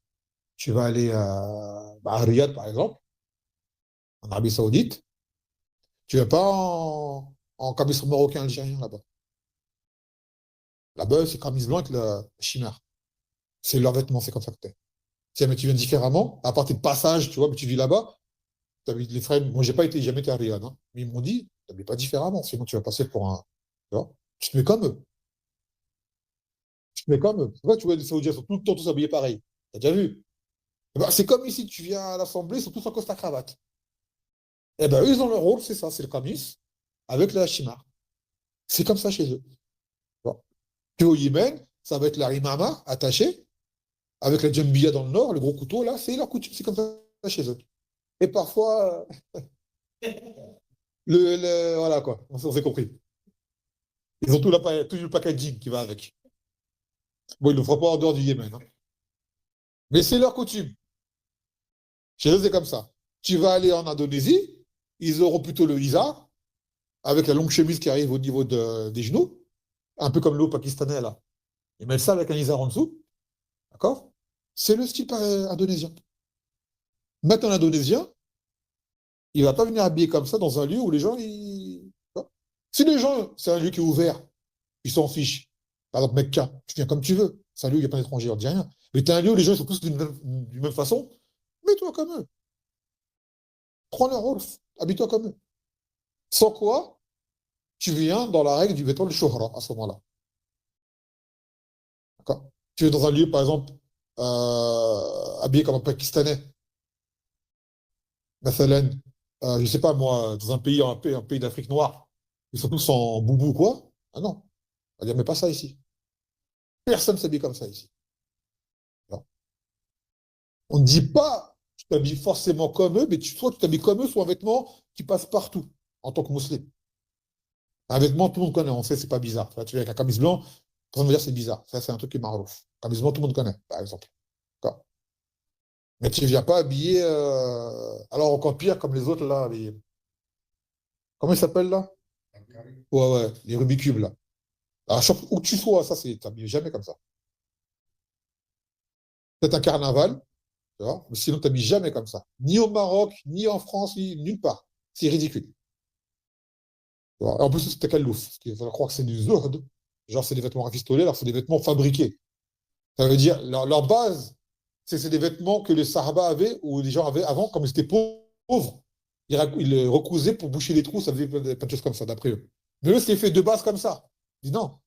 Riyad, par exemple, en Arabie Saoudite. Tu ne vas pas en camis marocain algérien là-bas. Là-bas, c'est camis blanc avec la chimère. C'est leur vêtement, c'est comme ça que t'es. Si jamais tu viens différemment, à part tes passages, tu vois, mais tu vis là-bas, les frères, moi j'ai pas été, jamais été à Riyad, hein, mais ils m'ont dit, t'habilles pas différemment, sinon tu vas passer pour un. Tu vois, tu te mets comme eux. Tu te mets comme eux. C'est vrai que tu vois, les Saoudiens sont tout le temps tous habillés pareil. T'as déjà vu? Eh ben, c'est comme ici, tu viens à l'Assemblée, ils sont tous en costard cravate. Eh ben, eux, ils ont leur rôle, c'est ça, c'est le camis avec la chimar. C'est comme ça chez eux. Tu vois. Puis au Yémen, ça va être la rimama attachée, avec la djembia dans le nord, le gros couteau, là, c'est leur coutume, c'est comme ça chez eux. Et parfois, voilà quoi, on s'est compris. Ils ont tout le packaging qui va avec. Bon, ils ne le feront pas en dehors du Yémen, hein. Mais c'est leur coutume. Chez eux, c'est comme ça. Tu vas aller en Indonésie, ils auront plutôt le Isa, avec la longue chemise qui arrive au niveau des genoux, un peu comme le haut pakistanais là. Ils mettent ça avec un Isa en dessous, d'accord. C'est le style indonésien. Maintenant, l'Indonésien, il ne va pas venir habiller comme ça dans un lieu où les gens, si les gens, c'est un lieu qui est ouvert, ils s'en fichent. Par exemple, Mecca, tu viens comme tu veux. C'est un lieu où il n'y a pas d'étrangers, on ne dit rien. Mais tu as un lieu où les gens sont tous d'une même façon, mets-toi comme eux. Prends leur rôle, habille-toi comme eux. Sans quoi, tu viens dans la règle du vêtement de Shohra à ce moment-là. D'accord. Tu es dans un lieu, par exemple, habillé comme un Pakistanais, Mathalan, je ne sais pas moi, dans un pays d'Afrique noire, ils sont tous en boubou, quoi. Ah non, on va dire, mais pas ça ici. Personne ne s'habille comme ça ici. Non. On ne dit pas, tu t'habilles forcément comme eux, mais soit tu t'habilles comme eux, soit un vêtement qui passe partout, en tant que musulman. Un vêtement, tout le monde connaît, on sait, c'est pas bizarre. Tu es avec un camis blanc, personne ne va dire c'est bizarre. Ça, c'est un truc qui est marrant. Camis blanc, tout le monde connaît, par exemple. D'accord. Mais tu ne viens pas habillé, alors encore pire, comme les autres, là, comment ils s'appellent, là? Ouais, ouais, les Rubik's Cube, là. Où que tu sois, ça, c'est, t'habilles jamais comme ça. C'est un carnaval, tu vois, mais sinon, t'habilles jamais comme ça. Ni au Maroc, ni en France, ni nulle part. C'est ridicule. Tu vois. Et en plus, c'était kallouf. Parce qu'ils vont croire que c'est du zuhd. Genre, c'est des vêtements rafistolés, alors c'est des vêtements fabriqués. Ça veut dire, leur base, c'est des vêtements que les Sahaba avaient, ou les gens avaient avant, comme ils étaient pauvres. Ils les recousaient pour boucher les trous, ça faisait plein de choses comme ça, d'après eux. Mais eux, c'était fait de base comme ça. Ils disent non,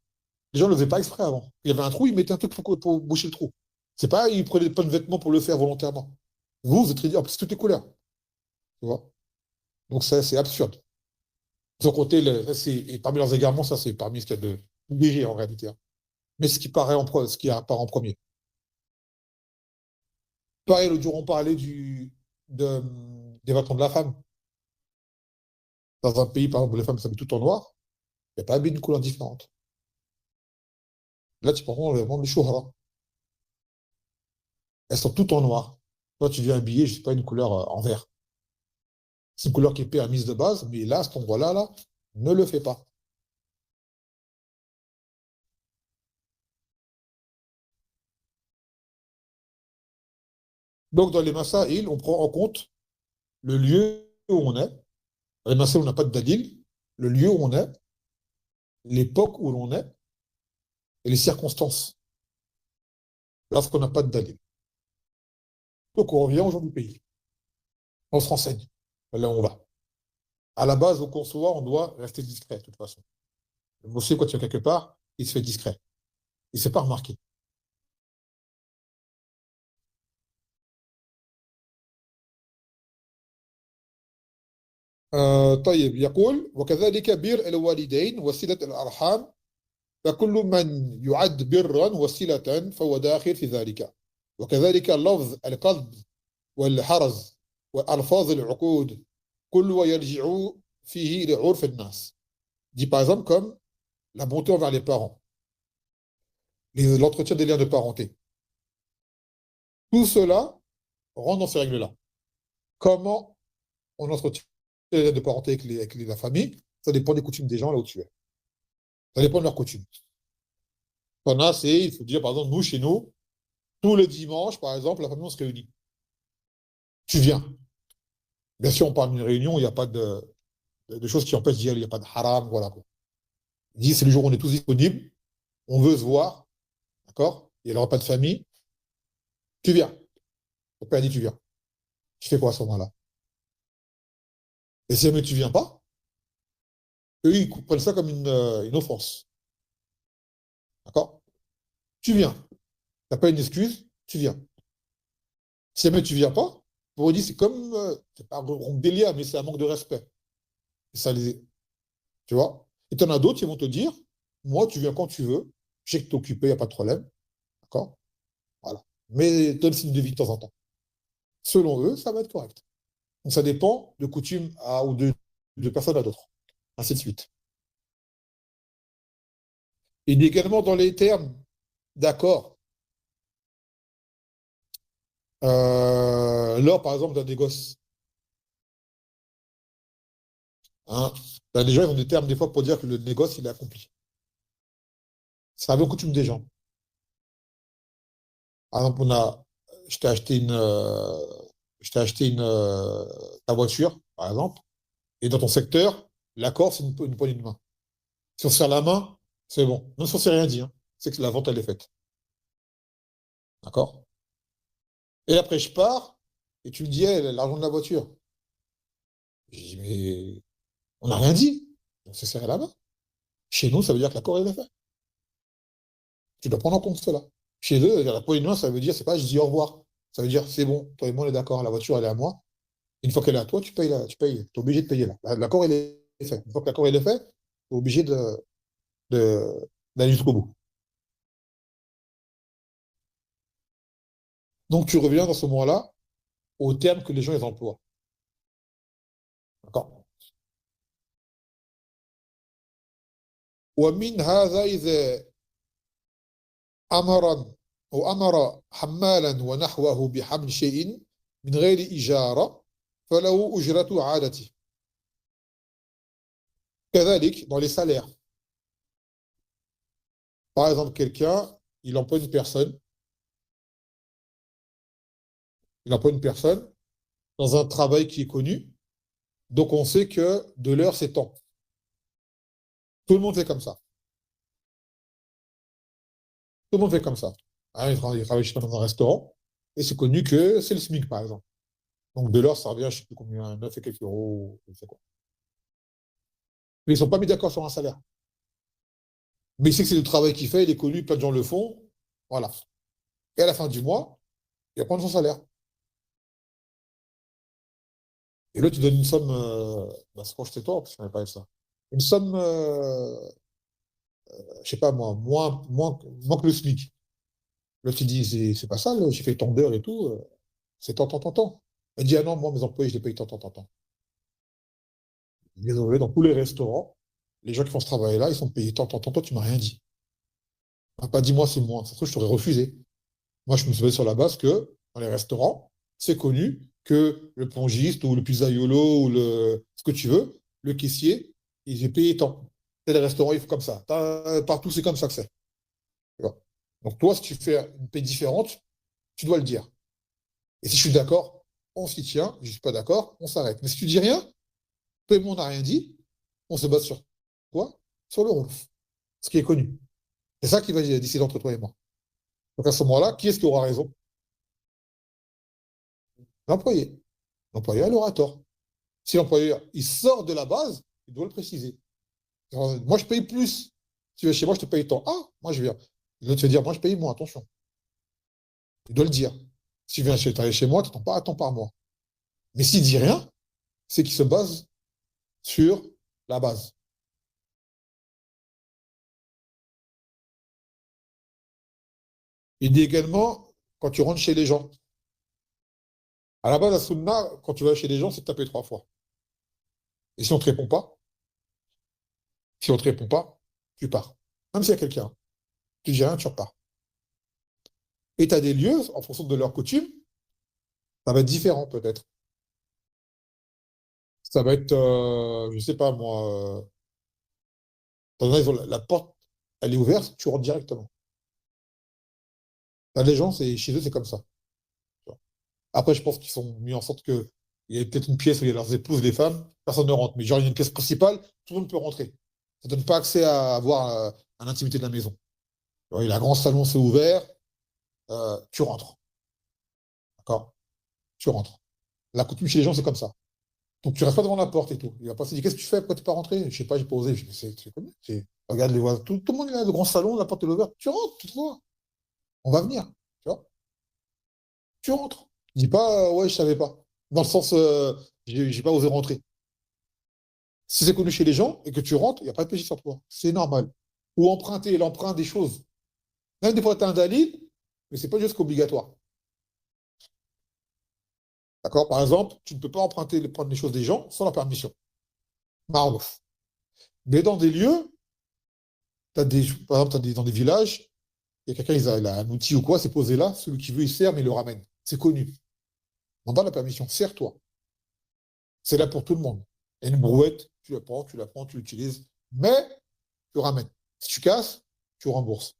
les gens ne le faisaient pas exprès avant. Il y avait un trou, ils mettaient un truc pour boucher le trou. C'est pas, ils prenaient pas de vêtements pour le faire volontairement. Vous êtes ridicule. En plus, toutes les couleurs. Tu vois. Donc, ça, c'est absurde. Ils ont compté, et parmi leurs égarements, ça, c'est parmi ce qu'il y a de léger en réalité, hein. Mais ce qui apparaît en premier. Pareil, l'autre jour, on parlait de, des vêtements de la femme. Dans un pays, par exemple, où les femmes s'habillent tout en noir, il n'y a pas habillé d'une couleur différente. Là, tu prends le vêtement des chouhara. Elles sont toutes en noir. Toi, tu viens habiller, je sais pas, une couleur en vert. C'est une couleur qui est permise de base, mais là, à cet endroit-là, là, ne le fais pas. Donc, dans les masaïl, on prend en compte le lieu où on est. Dans les masaïl, on n'a pas de dalil. Le lieu où on est, l'époque où l'on est, et les circonstances. Lorsqu'on n'a pas de dalil. Donc, on revient aux gens du pays. On se renseigne. Là où on va. À la base, où qu'on soit, on doit rester discret, de toute façon. Le monsieur, quand il est quelque part, il se fait discret. Il ne s'est pas remarqué. طيب يقول وكذلك بر الوالدين وصلة الأرحام فكل من يعد برا وصلة فهو داخل في ذلك وكذلك اللفظ القصد والحرز وألفاظ العقود كل يرجع فيه لعرف الناس. Dit par exemple comme la bonté envers les parents, l'entretien des liens de parenté. Tout cela rentre dans ces règles-là. Comment on entretient les liens de parenté avec la famille? Ça dépend des coutumes des gens là où tu es. Ça dépend de leurs coutumes. On a, c'est, il faut dire, par exemple, nous, chez nous, tous les dimanches, par exemple, la famille, on se réunit. Tu viens. Bien sûr, on parle d'une réunion, il n'y a pas de choses qui empêchent d'y aller, il n'y a pas de haram, voilà, quoi. Il dit, c'est le jour où on est tous disponibles, on veut se voir, d'accord? Il n'y aura pas de famille, tu viens. Ton père dit, tu viens. Tu fais quoi à ce moment-là? Et si jamais tu viens pas, eux, ils prennent ça comme une offense, d'accord? Tu viens. Tu n'as pas une excuse, tu viens. Si jamais tu viens pas, pour eux, dit, c'est comme, c'est pas un délire, mais c'est un manque de respect. Et ça les, tu vois? Et tu en as d'autres qui vont te dire, moi, tu viens quand tu veux, je sais que tu es occupé, il n'y a pas de problème, d'accord? Voilà. Mais donne signe de vie de temps en temps. Selon eux, ça va être correct. Donc ça dépend de coutume ou de personne à d'autres. Ainsi de suite. Et également dans les termes d'accord, lors par exemple d'un négoce. Hein, ben, les gens ils ont des termes des fois pour dire que le négoce il est accompli. Ça avait coutume des gens. Par exemple, je t'ai acheté ta voiture, par exemple, et dans ton secteur, l'accord, c'est une poignée de main. Si on se serre la main, c'est bon. Même si on ne s'est rien dit, hein, c'est que la vente, elle est faite. D'accord? Et après, je pars, et tu me dis, hey, l'argent de la voiture. Je dis, mais on n'a rien dit. On s'est serré la main. Chez nous, ça veut dire que l'accord, il est fait. Tu dois prendre en compte cela. Chez eux, la poignée de main, ça veut dire, c'est pas, je dis au revoir. Ça veut dire, c'est bon, toi et moi, on est d'accord, la voiture, elle est à moi. Une fois qu'elle est à toi, tu payes, tu payes. Tu es obligé de payer là. L'accord, il est fait. Une fois que l'accord, il est fait, tu es obligé de- d'aller jusqu'au bout. Donc, tu reviens dans ce moment-là au terme que les gens ils emploient. D'accord? ومن هذا إذا أمرا وأمر حمالا ونحوه بحمل شيء من غير إجارة فله أجرة عادته. كذلك dans les salaires. Par exemple, quelqu'un, il emploie une personne dans un travail qui est connu, donc on sait que de l'heure, c'est temps. Tout le monde fait comme ça. Tout le monde fait comme ça. Hein, il travaille je sais pas, dans un restaurant, et c'est connu que c'est le SMIC, par exemple. Donc de l'heure, ça revient, je ne sais plus combien, 9 et quelques euros, je sais quoi. Mais ils ne sont pas mis d'accord sur un salaire. Mais il sait que c'est le travail qu'il fait, il est connu, plein de gens le font. Voilà. Et à la fin du mois, il va prendre son salaire. Et là, tu donnes une somme, bah, c'est quand je toi, parce que je n'avais pas fait ça. Une somme, je sais pas moi, moins que le SMIC. Là, tu dis, c'est pas ça, là, j'ai fait tant d'heures et tout, c'est tant, tant, tant, tant. Elle dit, ah non, moi, mes employés, je les paye tant, tant, tant, tant. Désolé, dans tous les restaurants, les gens qui font ce travail-là, ils sont payés tant, tant, tant, tant, tu m'as rien dit. Tu m'as pas dit, moi, c'est moins. Ça se trouve, je t'aurais refusé. Moi, je me suis basé sur la base que, dans les restaurants, c'est connu que le plongiste ou le pizzaïolo ou ce que tu veux, le caissier, il est payé tant. Et les restaurants, il faut comme ça. Partout, c'est comme ça que c'est. Tu vois. Donc, toi, si tu fais une paie différente, tu dois le dire. Et si je suis d'accord, on s'y tient. Si je ne suis pas d'accord, on s'arrête. Mais si tu dis rien, toi et moi, on n'a rien dit, on se base sur quoi? Sur le rôle. Ce qui est connu. C'est ça qui va décider entre toi et moi. Donc, à ce moment-là, qui est-ce qui aura raison? L'employé. L'employé a l'orateur. Si l'employeur il sort de la base, il doit le préciser. Alors, moi, je paye plus. Si tu viens chez moi, je te paye tant. Ah, moi, je viens. L'autre va dire, moi, je paye moins, attention. Il doit le dire. Si tu viens travailler chez moi, tu n'attends pas à temps par mois. Mais s'il dit rien, c'est qu'il se base sur la base. Il dit également, quand tu rentres chez les gens, à la base, la sunna, quand tu vas chez les gens, c'est de taper 3 fois. Et si on ne te répond pas, si on ne te répond pas, tu pars. Même s'il y a quelqu'un, tu dis rien, tu repars. Et tu as des lieux, en fonction de leurs coutumes, ça va être différent peut-être. Ça va être, je sais pas moi, ils ont la porte, elle est ouverte, tu rentres directement. Là, les gens, chez eux, c'est comme ça. Tu vois. Après, je pense qu'ils sont mis en sorte que il y a peut-être une pièce où il y a leurs épouses, les femmes, personne ne rentre. Mais genre, il y a une pièce principale, tout le monde peut rentrer. Ça ne donne pas accès à avoir à l'intimité de la maison. Tu vois, il y a un grand salon, c'est ouvert, tu rentres. D'accord? Tu rentres. La coutume chez les gens, c'est comme ça. Donc, tu restes pas devant la porte et tout. Il va pas se dire, qu'est-ce que tu fais? Pourquoi tu n'es pas rentré? Je sais pas, j'ai pas osé. Je dis, c'est comme ça. Regarde les voisins. Tout le monde est là, le grand salon, la porte est ouverte. Tu rentres, tu te vois. On va venir. Tu vois? Tu rentres. Dis pas, ouais, je savais pas. Dans le sens, j'ai pas osé rentrer. Si c'est connu chez les gens et que tu rentres, il n'y a pas de péché sur toi. C'est normal. Ou emprunter l'emprunt des choses. Même des fois, tu as un dalil, mais c'est pas juste obligatoire. D'accord? Par exemple, tu ne peux pas emprunter, prendre les choses des gens sans la permission. Marouf. Mais dans des lieux, par exemple, dans des villages, il y a quelqu'un, il a un outil ou quoi, c'est posé là, celui qui veut, il sert, mais il le ramène. C'est connu. On pas la permission, sers-toi. C'est là pour tout le monde. Il y a une brouette, tu la prends, tu l'utilises, mais tu ramènes. Si tu casses, tu rembourses.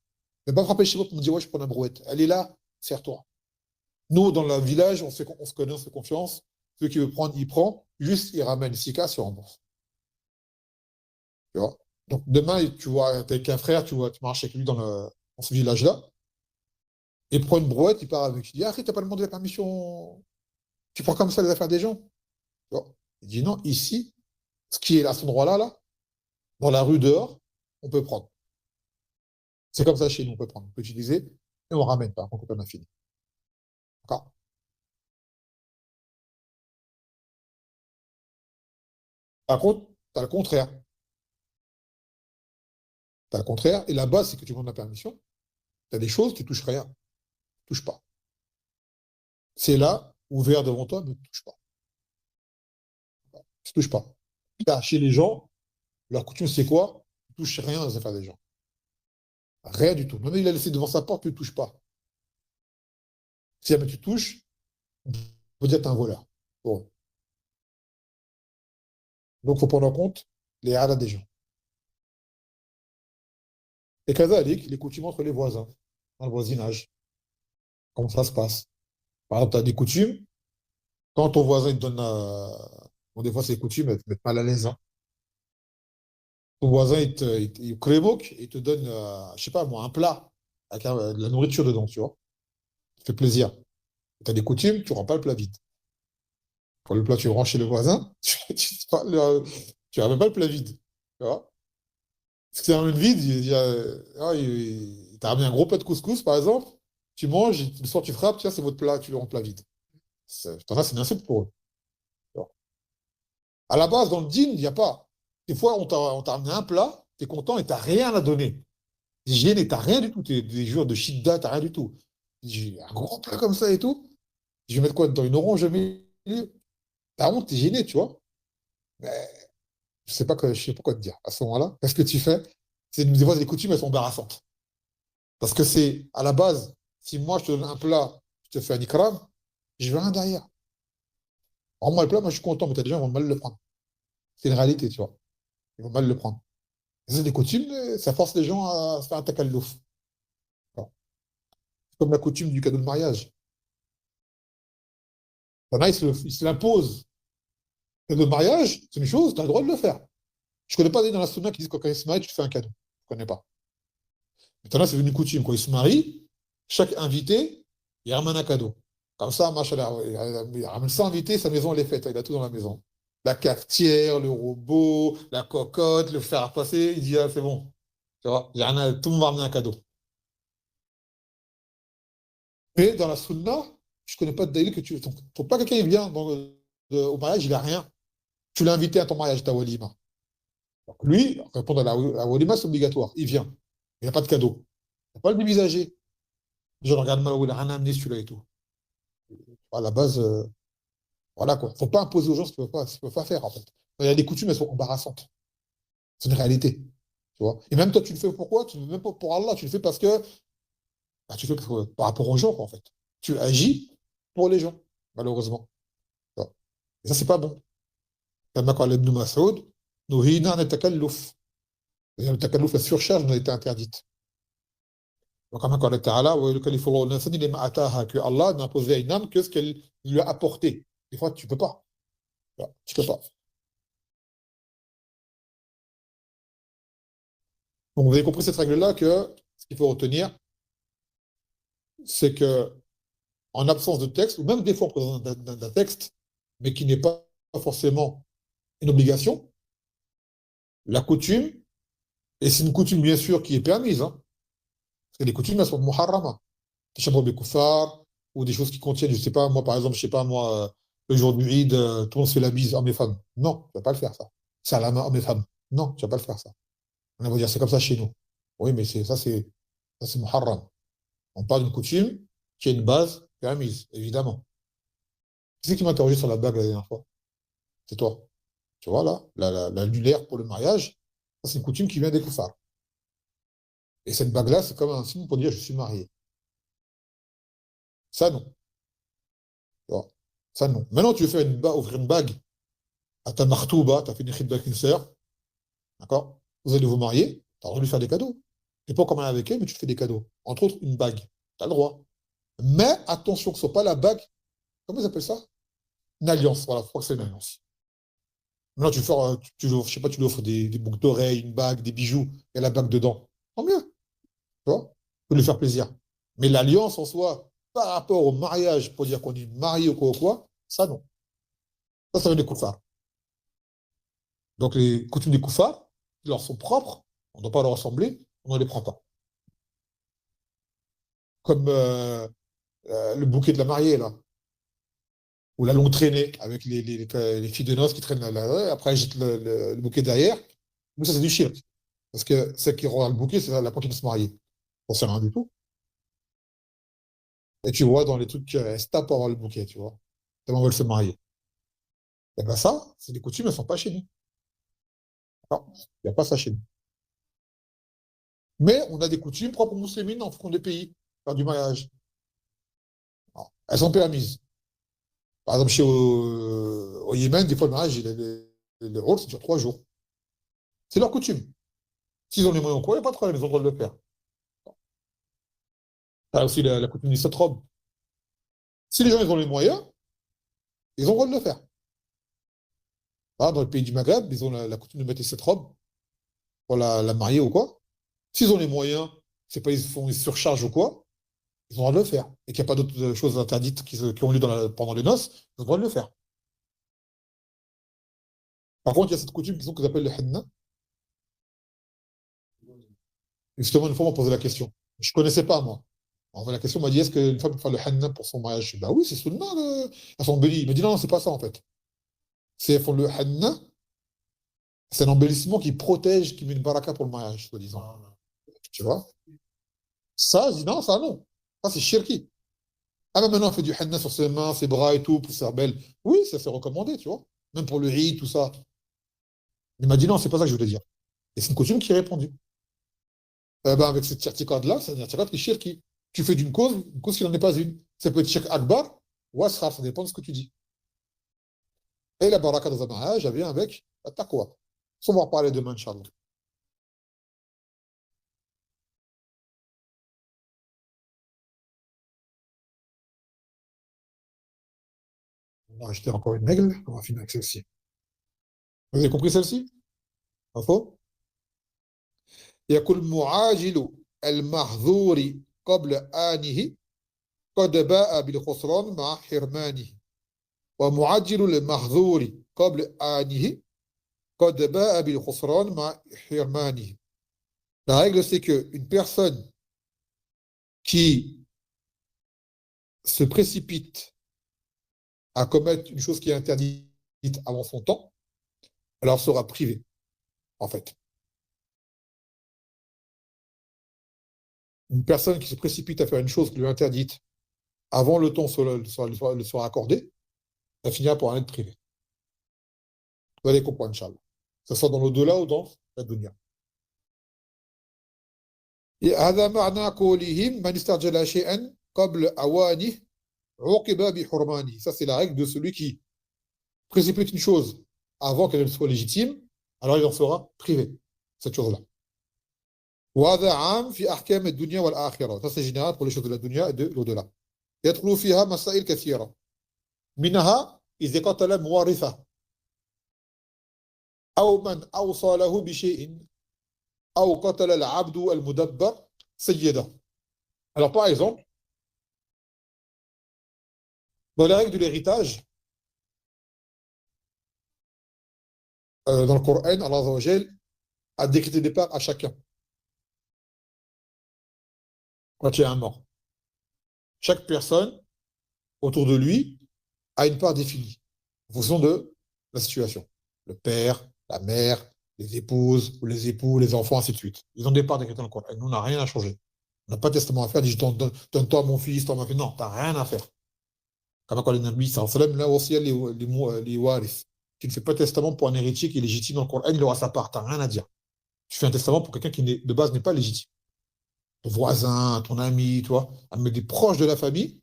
Ne pas frapper chez moi pour me dire, ouais, je prends la brouette. Elle est là, sers-toi. Nous, dans le village, on se connaît, on se fait confiance. Celui qui veut prendre, il prend. Juste, il ramène. S'il casse, il rembourse. Tu vois? Donc, demain, tu vois, t'es avec un frère, tu vois, tu marches avec lui dans ce village-là, et prend une brouette, il part avec. Tu dis, ah, t'as pas demandé la permission. Tu prends comme ça les affaires des gens. Tu vois? Il dit, non, ici, ce qui est à cet endroit-là, là, dans la rue dehors, on peut prendre. C'est comme ça chez nous, on peut prendre. On peut utiliser, et on ramène pas, on peut pas fini. D'accord? Par contre, tu as le contraire. Tu as le contraire, et la base, c'est que tu demandes la permission. Tu as des choses, tu touches rien. Touche pas. C'est là, ouvert devant toi, ne touche pas. Tu touches pas. Là, chez les gens, leur coutume, c'est quoi? Tu touches rien aux affaires des gens. Rien du tout. Même il a laissé devant sa porte, tu ne touches pas. Si jamais tu touches, on peut dire que t'es un voleur. Bon. Donc, il faut prendre en compte les hadas des gens. Et kazalik, les coutumes entre les voisins, dans le voisinage. Comment ça se passe? Par exemple, tu as des coutumes, quand ton voisin il te donne. Bon, des fois, c'est des coutumes, elles te mettent mal à l'aise, hein. Ton voisin, il crévoque, il te donne, je sais pas moi, un plat avec de la nourriture dedans, tu vois. Ça fait plaisir. Tu as des coutumes, tu ne rends pas le plat vide. Quand le plat, tu le rends chez le voisin, tu ramènes pas le plat vide. Tu vois. Parce que c'est un vide, t'as ramené un gros plat de couscous, par exemple, tu manges, le soir tu frappes, tiens, c'est votre plat, tu le rends plat vide. T'en as, c'est une insulte pour eux. Tu vois. À la base, dans le dîner, il n'y a pas. Des fois, on t'a ramené un plat, t'es content et t'as rien à donner. T'es gêné, t'as rien du tout. T'es des jours de shidda, t'as rien du tout. J'ai un gros plat comme ça et tout. Je vais mettre quoi dedans? Une orange au milieu? T'as honte, t'es gêné, tu vois. Mais je sais pas quoi te dire. À ce moment-là, qu'est-ce que tu fais? C'est des fois, les coutumes, elles sont embarrassantes. Parce que c'est, à la base, si moi, je te donne un plat, je te fais un ikram, je veux rien derrière. En moi, le plat, moi, je suis content, mais t'as des gens qui vont mal le prendre. C'est une réalité, tu vois. Ils vont mal le prendre. Et c'est des coutumes, ça force les gens à se faire un takallouf. Voilà. C'est comme la coutume du cadeau de mariage. Il y en a, ils se l'imposent. Le cadeau de mariage, c'est une chose, tu as le droit de le faire. Je ne connais pas des dans la sunna qui disent que quand ils se marient, tu te fais un cadeau. Je ne connais pas. Maintenant, c'est devenu coutume. Quand ils se marient, chaque invité, il ramène un cadeau. Comme ça, machallah, il ramène 100 invités, sa maison, elle est faite. Il a tout dans la maison. La cafetière, le robot, la cocotte, le fer à passer. Il dit, ah, c'est bon. Tu vois, tout le monde va ramener un cadeau. Mais dans la sunna, je ne connais pas de dalil que tu. Faut pas quelqu'un qui vient au mariage, il n'a rien. Tu l'as invité à ton mariage, ta walima. Donc lui, répondre à la walima, c'est obligatoire. Il vient. Il n'a pas de cadeau. Il n'a pas le dévisager. Je regarde mal où il a rien amené celui-là et tout. À la base, voilà quoi. Faut pas imposer aux gens ce qu'ils peuvent pas faire en fait. Il y a des coutumes, elles sont embarrassantes. C'est une réalité. Tu vois. Et même toi, tu le fais pourquoi? Tu le fais même pas pour Allah, tu le fais parce que bah, tu le fais par rapport aux gens, quoi, en fait. Tu agis pour les gens, malheureusement. Tu vois. Et ça, c'est pas bon. Comme قال ابن مسعود نهينا عن التكلف. Et le takalluf, la surcharge, nous a été interdite. وكما قال تعالى ويكلف الله نفسا إلا ما آتاها, que Allah n'a imposé à une âme que ce qu'elle lui a apporté. Des fois, tu peux pas. Tu vois, tu peux pas. Donc, vous avez compris cette règle-là que ce qu'il faut retenir, c'est que en absence de texte, ou même des fois en présence d'un texte, mais qui n'est pas forcément une obligation, la coutume, et c'est une coutume bien sûr qui est permise, hein, parce que les coutumes, elles sont muharrama, des chambres de kuffar, ou des choses qui contiennent, je sais pas, moi par exemple, je sais pas, moi, le jour du Eid, tout le monde se fait la bise, hommes et femmes. Non, tu vas pas le faire ça. C'est à la main, hommes et femmes. Non, tu vas pas le faire ça. On va dire, c'est comme ça chez nous. Oui, mais ça, c'est muharram. On parle d'une coutume qui a une base permise, évidemment. Qui c'est qui m'a interrogé sur la bague la dernière fois? C'est toi. Tu vois, là, l'annulaire pour le mariage, ça, c'est une coutume qui vient des koufars. Et cette bague-là, c'est comme un signe pour dire je suis marié. Ça, non. Tu vois. Ça, non. Maintenant, tu veux faire offrir une bague à ta martouba, tu as fait une khidba avec une sœur, d'accord? Vous allez vous marier, tu as le droit de lui faire des cadeaux. Tu n'es pas encore marié avec elle, mais tu te fais des cadeaux. Entre autres, une bague. Tu as le droit. Mais attention que ce soit pas la bague, comment ils appellent ça? Une alliance. Voilà, je crois que c'est une alliance. Maintenant, je sais pas, tu lui offres des boucles d'oreilles, une bague, des bijoux, et la bague dedans. Tant mieux, tu vois, pour lui faire plaisir. Mais l'alliance en soi, par rapport au mariage, pour dire qu'on est marié ou quoi, ça non. Ça vient des koufars. Donc les coutumes des koufars, qui leur sont propres, on ne doit pas leur ressembler, on ne les prend pas. Comme le bouquet de la mariée, là, ou la longue traînée, avec les filles de noces qui traînent là, après elles jettent le bouquet derrière. Mais ça, c'est du shirk. Parce que celle qui rend le bouquet, c'est la qui va se marier. On sait rien du tout. Et tu vois, dans les trucs, elles se tapent pour avoir le bouquet, tu vois. Tellement elles veulent se marier. Et ben ça, c'est des coutumes, elles ne sont pas chez nous. Non, il n'y a pas ça chez nous. Mais on a des coutumes propres aux musulmans en fonction des pays, faire du mariage. Non. elles sont permises. Par exemple, au Yémen, des fois, le mariage, le rôle, c'est sur 3 jours. C'est leur coutume. S'ils ont les moyens ou quoi, il n'y a pas de problème, ils ont le droit de le faire. T'as aussi la coutume des 7 robes. Si les gens ils ont les moyens, ils ont le droit de le faire. Ah, dans le pays du Maghreb, ils ont la coutume de mettre les 7 robes pour la marier ou quoi. S'ils ont les moyens, c'est pas ils font une surcharge ou quoi, ils ont le droit de le faire. Et qu'il n'y a pas d'autres choses interdites qui ont lieu pendant les noces, ils ont le droit de le faire. Par contre, il y a cette coutume qu'ils appellent le henna. Justement, une fois, on m'a posé la question. Je ne connaissais pas, moi. Alors, la question m'a dit, est-ce qu'une femme peut faire le henna pour son mariage? Je dis, bah oui, c'est sunnah, elles sont embellies. Il m'a dit, non, non, c'est pas ça, en fait. C'est elles font le henna, c'est un embellissement qui protège, qui met une baraka pour le mariage, soi-disant. Tu vois? Ça, je dis, non, ça, non. Ça, c'est shirki. Ah, mais maintenant, on fait du henna sur ses mains, ses bras et tout, pour faire belle. Oui, ça, c'est recommandé, tu vois. Même pour le riz, tout ça. Il m'a dit, non, c'est pas ça que je voulais dire. Et c'est une coutume qui a répondu. Eh ben, avec cette certificat-là, c'est un certificat qui est shirki. Tu fais d'une cause, une cause qui n'en est pas une. Ça peut être shirk akbar ou asghar, ça dépend de ce que tu dis. Et la baraka dans un mariage, elle vient avec la taqwa. Ça, on va en parler demain, Inch'Allah. On va acheter encore une règle, on va finir avec celle-ci. Vous avez compris celle-ci? Pas faux? يقول معاجل المحظور قبل آنه قد باء بالخسران مع حرمانه ومعجل المحظور قبل آنه قد باء بالخسران مع حرمانه. La règle, c'est qu'une personne qui se précipite à commettre une chose qui est interdite avant son temps, alors sera privée, en fait. Une personne qui se précipite à faire une chose qui lui est interdite avant le temps le sera accordé, elle finira par en être privée. Vous allez comprendre, Inch'Allah. Que ce soit dans l'au-delà ou dans la dunya. Et هذا معنى قولهم من استعجل شيئا قبل أوانه عوقب بحرمانه. Ça, c'est la règle de celui qui précipite une chose avant qu'elle soit légitime, alors il en sera privé, cette chose-là. وهذا عام في أحكام الدنيا والآخرة. Ça, c'est général pour les choses de la dunya et de l'au-delà. يدخل فيها مسائل كثيرة. منها إذا قتل موارثه أو من أوصى له بشيء أو قتل العبد المدبر سيده. Alors, par exemple, dans les règles de l'héritage, dans le Coran, Allah Azza wa Jal a décrété des parts à chacun quand il y a un mort. Chaque personne autour de lui a une part définie en fonction de la situation. Le père, la mère, les épouses, ou les époux, les enfants, ainsi de suite. Ils ont des parts décrétées dans le Coran. Nous, on n'a rien à changer. On n'a pas de testament à faire. Dis, donne-toi mon fils, toi ma fille. Non, tu n'as rien à faire. Comme quand les Nabi sallam, là aussi, les waris. Tu ne fais pas de testament pour un héritier qui est légitime dans le Coran, il aura sa part. Tu n'as rien à dire. Tu fais un testament pour quelqu'un qui de base n'est pas légitime. Ton voisin, ton ami, toi, mais des proches de la famille,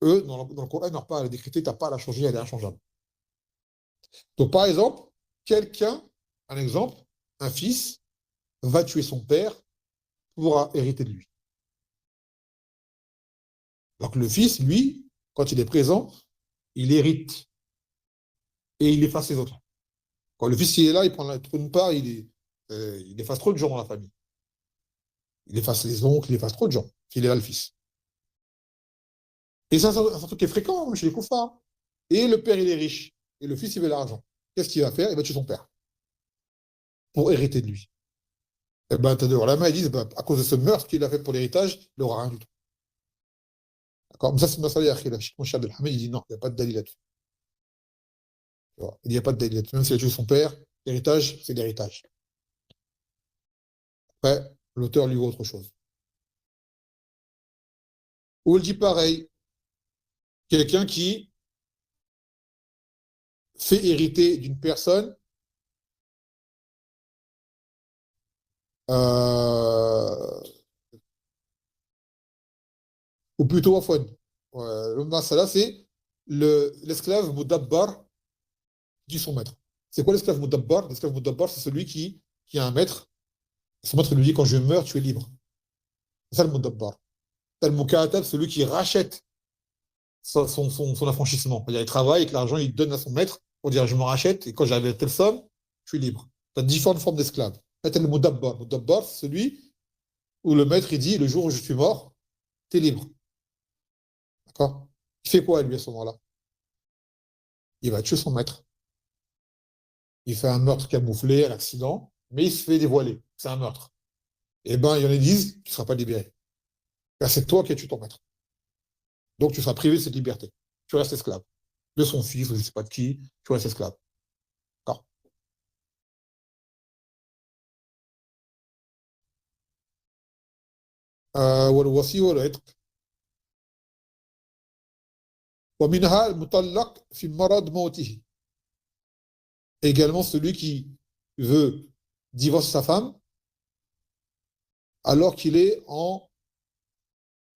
eux, dans le Coran, ils n'ont pas à la décréter, tu n'as pas à la changer, elle est inchangeable. Donc, par exemple, quelqu'un, un exemple, un fils va tuer son père pour hériter de lui. Alors que le fils, lui, quand il est présent, il hérite et il efface les autres. Quand le fils il est là, il prend une part, il efface trop de gens dans la famille. Il efface les oncles, il efface trop de gens. Il est là, le fils. Et ça, c'est un truc qui est fréquent chez les koufars. Et le père, il est riche. Et le fils, il veut l'argent. Qu'est-ce qu'il va faire? Il va tuer son père pour hériter de lui. Et ben, la main, ils disent, ben, à cause de ce meurtre qu'il a fait pour l'héritage, il n'aura rien du tout. D'accord? Mais ça, c'est ma salle, mon cher Abdelhamid, il dit non, il n'y a pas de dalil là-dessus. Il n'y a pas de dalil là-dessus. Même s'il a tué son père, l'héritage, c'est l'héritage. Après, l'auteur lui voit autre chose. Ou il dit pareil, quelqu'un qui fait hériter d'une personne euh, ou plutôt Afwan. Le masala, c'est l'esclave mudabbar dit son maître. C'est quoi l'esclave mudabbar? L'esclave mudabbar, c'est celui qui a un maître. Son maître lui dit, quand je meurs, tu es libre. C'est ça le mudabbar. T'as le mukatab, celui qui rachète son affranchissement. C'est-à-dire, il travaille avec l'argent, il donne à son maître pour dire, je me rachète, et quand j'arrive à telle somme, je suis libre. Tu as différentes formes d'esclaves. Là, tu as le mudabbar. Mudabbar, c'est celui où le maître, il dit, le jour où je suis mort, tu es libre. D'accord? Il fait quoi, lui, à ce moment-là? Il va tuer son maître. Il fait un meurtre camouflé, un accident, mais il se fait dévoiler. C'est un meurtre. Eh ben, il y en a qui disent, tu ne seras pas libéré. Car c'est toi qui as tué ton maître. Donc, tu seras privé de cette liberté. Tu restes esclave. De son fils, ou je ne sais pas de qui, tu restes esclave. D'accord. والوصي والعتق ومنها المطلق في مرض موته. Également celui qui veut divorcer sa femme alors qu'il est en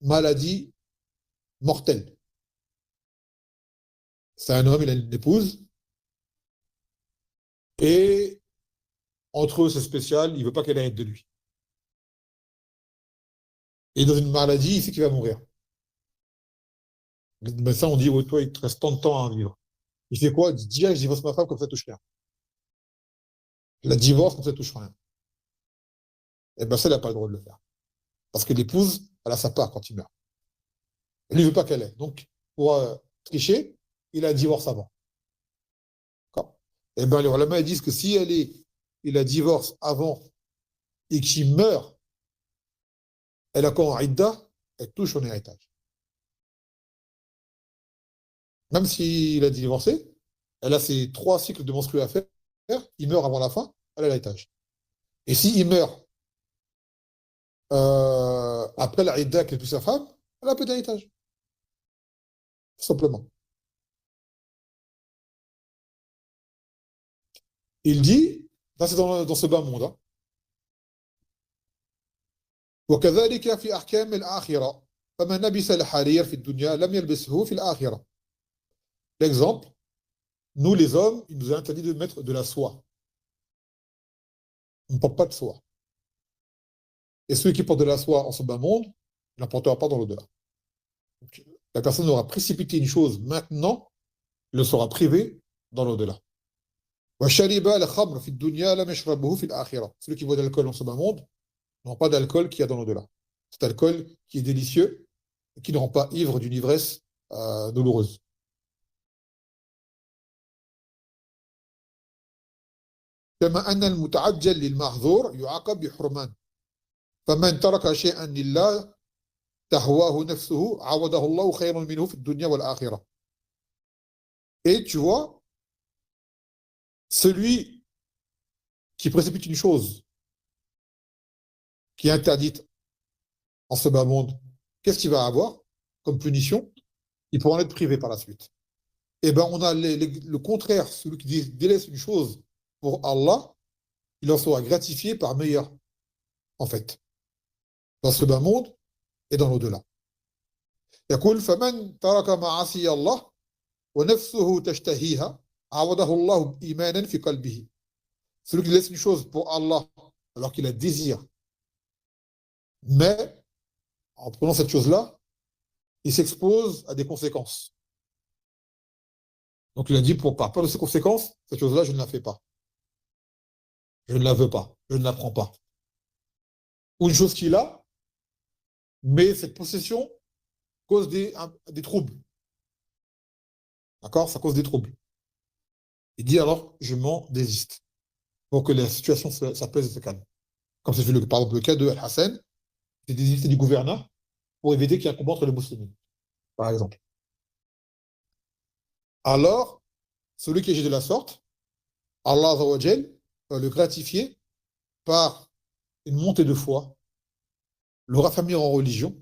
maladie mortelle. C'est un homme, il a une épouse, et entre eux, c'est spécial, il ne veut pas qu'elle hérite de lui. Et dans une maladie, il sait qu'il va mourir. Le médecin, on dit, oh, toi, il te reste tant de temps à vivre. Il fait quoi? Il dit, déjà, je divorce ma femme, comme ça, touche rien. La divorce, comme ça, touche rien. Et bien, ça, il n'a pas le droit de le faire. Parce que l'épouse, elle a sa part quand il meurt. Il ne veut pas qu'elle ait. Donc, pour tricher, il a un divorce avant. Et bien, les ulama disent que si il a divorce avant et qu'il meurt, elle a quoi en idda, elle touche son héritage. Même s'il a divorcé, elle a ses 3 cycles de menstrues à faire, il meurt avant la fin, elle a l'héritage. Et s'il meurt après la idda qu'elle touche sa femme, elle a peu d'héritage. Tout simplement. Il dit, ça c'est dans ce bas monde, hein, وكذلك في أحكام الآخرة فمن لبس الحرير في الدنيا لم يلبسه في الآخرة. L'exemple, nous les hommes, il nous est interdit de mettre de la soie. On ne porte pas de soie. Et celui qui porte de la soie en ce bas monde, il n'en portera pas dans l'au-delà. Donc, la personne aura précipité une chose maintenant, il le sera privé dans l'au-delà. وشرب الخمر في الدنيا لم يشربه في الآخرة. Celui qui boit de l'alcool en ce bas monde n'aura pas d'alcool qu'il y a dans l'au-delà. Cet alcool qui est délicieux et qui ne rend pas ivre d'une ivresse douloureuse. كما أن المتعجل للمحظور يعاقب بحرمان فمن ترك شيئا لله تهواه نفسه عوضه الله خيرا منه في الدنيا والآخرة. Et tu vois, celui qui précipite une chose qui est interdite en ce bas monde, qu'est-ce qu'il va avoir comme punition? Il pourra en être privé par la suite. Eh bien, on a le contraire, celui qui délaisse une chose pour Allah, il en sera gratifié par meilleur, en fait, dans ce bas monde et dans l'au-delà. يقول فمن ترك معاصي الله ونفسه تشتهيها عوضه الله إيمانا في قلبه. Celui qui laisse une chose pour Allah alors qu'il a désir, mais en prenant cette chose-là, il s'expose à des conséquences. Donc il a dit, par peur de ces conséquences, cette chose-là, je ne la fais pas. Je ne la veux pas. Je ne la prends pas. Ou une chose qu'il a, mais cette possession cause des troubles. D'accord? Ça cause des troubles. Il dit alors, je m'en désiste. Pour que la situation s'apaise et se calme. Comme c'est par exemple le cas de Al-Hassan, qui s'est désisté du gouverneur pour éviter qu'il y ait un combat entre les musulmans, par exemple. Alors, celui qui agit de la sorte, Allah Azza wa Jal va le gratifier par une montée de foi, le raffermir en religion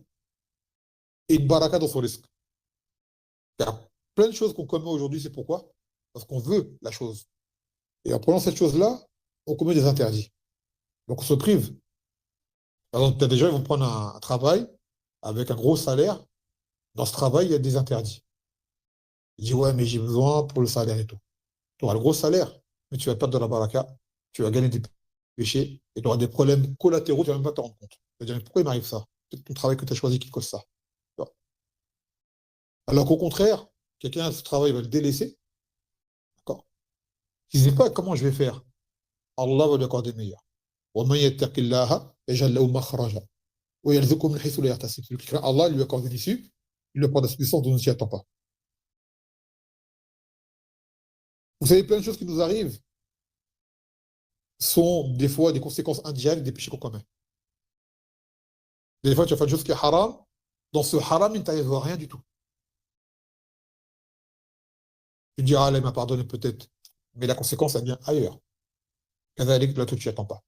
et une baraka dans son risque. Il y a plein de choses qu'on commet aujourd'hui, c'est pourquoi? Parce qu'on veut la chose. Et en prenant cette chose-là, on commet des interdits. Donc on se prive. Par exemple, des gens ils vont prendre un travail avec un gros salaire Dans ce travail, il y a des interdits. Il dit, ouais, mais j'ai besoin pour le salaire et tout. Tu auras le gros salaire, mais tu vas perdre de la baraka, tu vas gagner des péchés, et tu auras des problèmes collatéraux, tu vas même pas te rendre compte. Tu vas dire, mais pourquoi il m'arrive ça? C'est ton travail que tu as choisi qui cause ça. Tu vois. Alors qu'au contraire, quelqu'un, ce travail va le délaisser, d'accord? Il ne sait pas comment je vais faire. Allah va lui accorder meilleur. وَمَن يَتَّقِ اللَّهَ يَجْعَل لَهُ مَخْرَجًا وَيَرْزُقْهُ مِنْ حَيْثُ لا يحتسب. Celui qui craint Allah, il lui accorde une issue, il lui apporte la puissance dont on ne s'y attend pas. Vous savez, plein de choses qui nous arrivent sont des fois des conséquences indirectes des péchés qu'on commet. Des fois, tu vas faire une chose qui est haram, dans ce haram, il ne t'arrive rien du tout. Tu diras, Allah m'a pardonné peut-être, mais la conséquence, elle vient ailleurs. Kadhalik, là, tu t'y attends pas.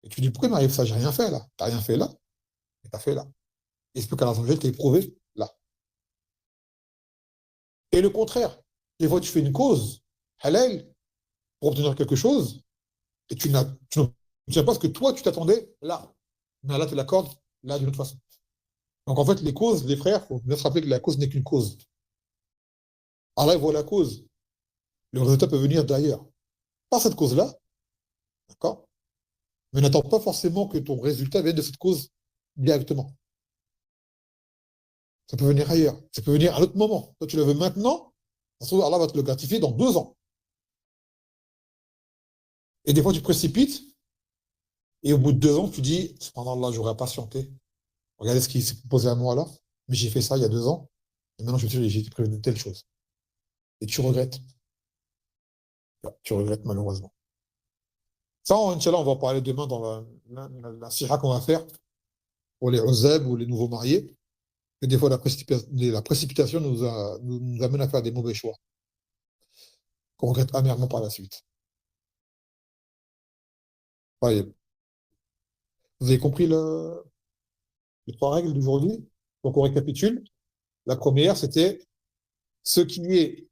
Et tu dis, pourquoi il m'arrive ça? J'ai rien fait là. T'as rien fait là, mais t'as fait là. Et c'est peut qu'Allah t'ait éprouvé là. Et le contraire, des fois, tu fais une cause halal pour obtenir quelque chose, et tu n'obtiens pas ce que toi, tu t'attendais là. Mais Allah te l'accorde là d'une autre façon. Donc en fait, les causes, les frères, il faut bien se rappeler que la cause n'est qu'une cause. Allah il voit la cause. Le résultat peut venir d'ailleurs. Par cette cause-là, d'accord? Mais n'attends pas forcément que ton résultat vienne de cette cause directement. Ça peut venir ailleurs. Ça peut venir à un autre moment. Toi, tu le veux maintenant, Allah va te le gratifier dans 2 ans. Et des fois, tu précipites, et au bout de 2 ans, tu dis, subhanallah, j'aurais patienté. Regardez ce qui s'est proposé à moi là. Mais j'ai fait ça il y a 2 ans, et maintenant, j'ai été prévenu de telle chose. Et tu regrettes. Tu regrettes malheureusement. Ça, Inch'Allah, on va en parler demain dans la siha qu'on va faire pour les uzab ou les nouveaux mariés. Et des fois, la précipitation nous amène à faire des mauvais choix, qu'on regrette amèrement par la suite. Ouais, vous avez compris les 3 règles d'aujourd'hui? Donc, on récapitule. La première, c'était ce qui est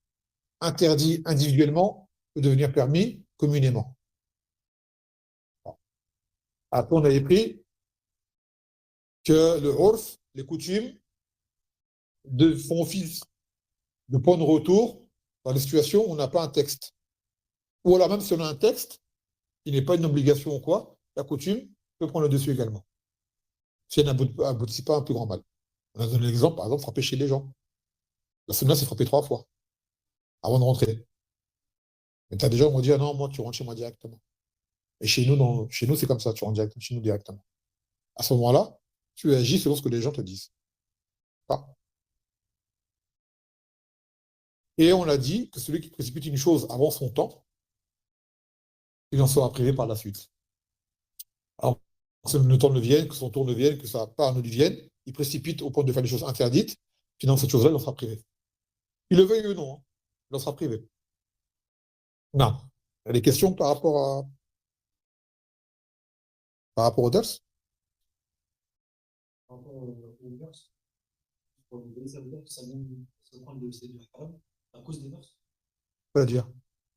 interdit individuellement peut devenir permis communément. Après, on avait pris que le urf, les coutumes, font office de point de retour dans les situations où on n'a pas un texte. Ou alors même si on a un texte, qui n'est pas une obligation ou quoi, la coutume peut prendre le dessus également. Si elle n'aboutit pas à un plus grand mal. On a donné l'exemple, par exemple, frapper chez les gens. La sunna, c'est frapper 3 fois avant de rentrer. Mais tu as des gens qui vont dire, non, moi, tu rentres chez moi directement. Et chez nous, c'est comme ça, tu rentres chez nous directement. À ce moment-là, tu agis selon ce que les gens te disent. Ah. Et on a dit que celui qui précipite une chose avant son temps, il en sera privé par la suite. Alors, que le temps ne vienne, que son tour ne vienne, que sa part ne lui vienne, il précipite au point de faire des choses interdites, finalement, cette chose-là, il en sera privé. Il le veuille ou non, hein, il en sera privé. Non. Il y a des questions par rapport au DAS? Par rapport aux mœurs, ça veut dire que ça prend c'est du haram à cause des mœurs. C'est-à-dire,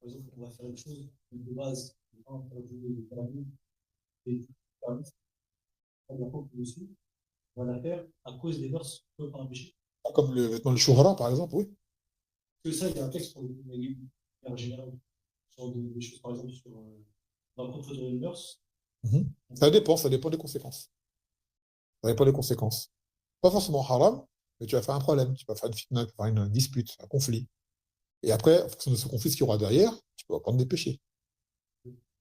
Par exemple, on va faire une chose de base, on va faire des permis et on va pas dessus, on va la faire à cause des mœurs qu'on peut pas empêcher. comme le vêtement de Shouhara, par exemple, oui. Que ça, il y a un texte pour en général sur des choses, par exemple, sur dans le contre les mœurs. Ça dépend des conséquences. Ça dépend des conséquences. Pas forcément haram, mais tu vas faire un problème, tu vas faire une fitna, tu vas faire une dispute, un conflit. Et après, en fonction de ce conflit, ce qu'il y aura derrière, tu peux prendre des péchés,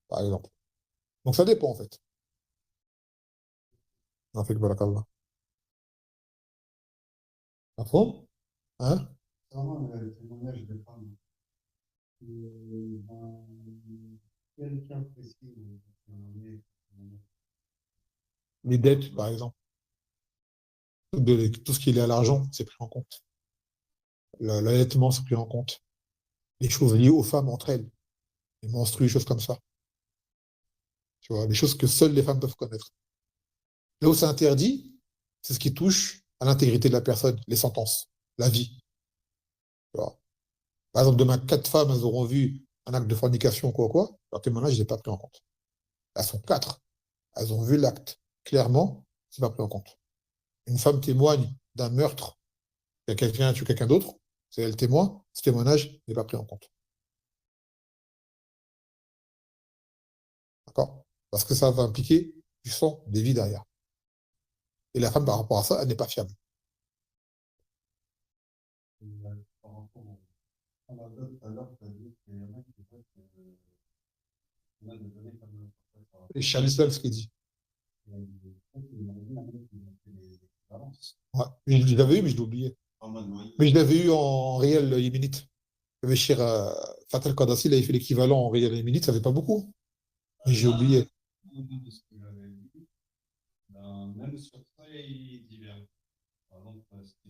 par exemple. Donc ça dépend, en fait. On fait que barakallah. À fond? Hein? Vraiment, le témoignage de femmes. Dans quel cas précis on est, Les dettes, par exemple. Tout ce qui est lié à l'argent, c'est pris en compte. L'allaitement, c'est pris en compte. Les choses liées aux femmes entre elles. Les menstrues, des choses comme ça. Tu vois, des choses que seules les femmes peuvent connaître. Là où c'est interdit, c'est ce qui touche à l'intégrité de la personne, les sentences, la vie. Tu vois. Par exemple, demain, 4 femmes, elles auront vu un acte de fornication, quoi. Leur témoignage, je l'ai pas pris en compte. Elles sont 4. Elles ont vu l'acte. Clairement, c'est pas pris en compte. Une femme témoigne d'un meurtre Il y a quelqu'un tue quelqu'un d'autre, c'est le témoin, ce témoignage n'est pas pris en compte. D'accord? Parce que ça va impliquer du sang, des vies derrière. Et la femme, par rapport à ça, elle n'est pas fiable. Par rapport à la date, tout à l'heure, tu as dit qu'il y en a qui voient qu'on a des données comme ça. Et Charles Islam, ce qu'il dit. Et je pense qu'il y en a qui ont fait les équivalences. Ouais. Je l'avais eu, mais je l'ai oublié. En mode, oui. Mais je l'avais eu en réel yéménite. Il y avait Shir Fatal Qadassi, il avait fait l'équivalent en réel yéménite, ça fait pas beaucoup. Mais j'ai oublié. De ce que j'avais vu, ben, même sur ça, il diverge. Par exemple,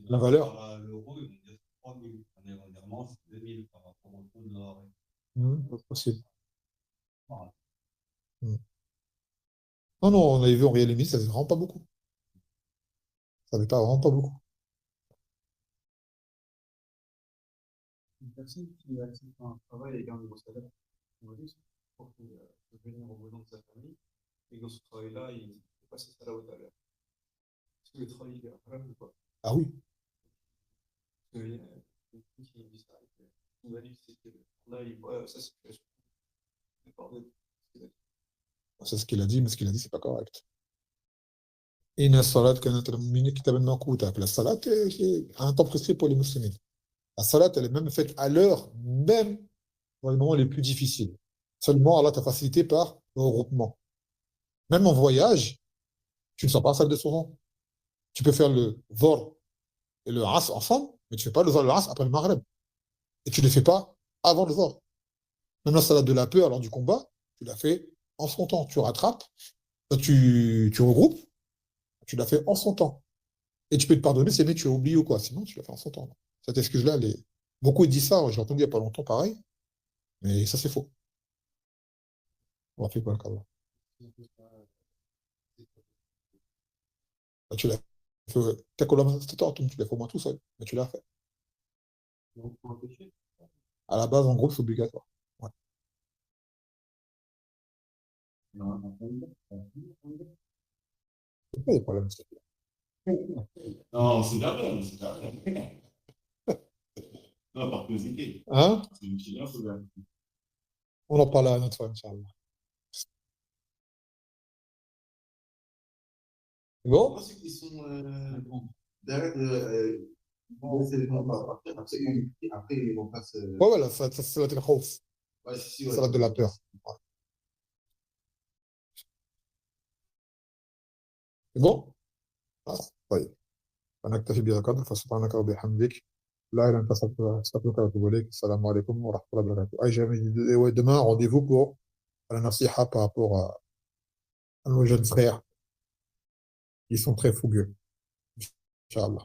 La valeur. par l'euro, ils vont dire 3 000. En éventuellement, c'est 2 000 par rapport au taux de l'or. Possible. Voilà. Non, non, on avait vu en réel yéménite, ça fait vraiment pas beaucoup. Ça fait pas, vraiment pas beaucoup. Une personne qui accepte un travail et gagne un gros salaire, on va dire, pour devenir au besoin de sa famille, et dans ce travail-là, il fait passer ça à la haute valeur. Est-ce que le travail est haram ou pas? Ah oui. Parce qu'il y a une fille qui me dit ça, on m'a dit que c'était là, il voit sa situation. Il parle de ce qu'il a dit. C'est ce qu'il a dit, mais ce qu'il a dit, c'est pas correct. Inna salat kanat al-mu'minina kitaban mawquta. La salat est un temps prescrit pour les musulmans. La salat, elle est même faite à l'heure, même dans les moments les plus difficiles. Seulement, Allah t'a facilité par le regroupement. Même en voyage, tu ne sors pas en salle de souvent. Tu peux faire le Dhor et le As ensemble, mais tu ne fais pas le Dhor et le As après le Maghreb. Et tu ne les fais pas avant le Dhor. Même la salat de la peur lors du combat, tu l'as fait en son temps. Tu rattrapes, tu regroupes, tu l'as fait en son temps. Et tu peux te pardonner si jamais tu as oublié ou quoi. Sinon, tu l'as fait en son temps. Cette excuse-là, beaucoup disent ça. J'ai entendu il n'y a pas longtemps pareil. Mais ça, c'est faux. On va faire quoi, le tu l'as fait. T'as collaboré, c'était toi, tu l'as fait au moins tout seul. Mais tu l'as fait. Donc, pour empêcher, À la base, en groupe, c'est obligatoire. Ouais. C'est pas des problèmes, s'il te plaît. Non, c'est d'accord, c'est d'accord. Non, par curiosité. Hein? C'est une petite info, là. On en parle à notre fois, Inch'Allah. C'est bon? Moi, ceux qui sont derrière c'est les gens après, ils vont pas se. Ouais, voilà, ça, c'est la khouf. Ouais, si, Ça va de la peur. Ouais. C'est bon? Ah, طيب. أنا أكتفي بهذا القدر فسبحانك وبحمدك لا إله إلا أنت أستغفرك وأتوب إليك السلام عليكم ورحمة الله وبركاته. Et ouais, demain, rendez-vous pour la nasiha par rapport à nos jeunes frères. Ils sont très fougueux. Inch'Allah.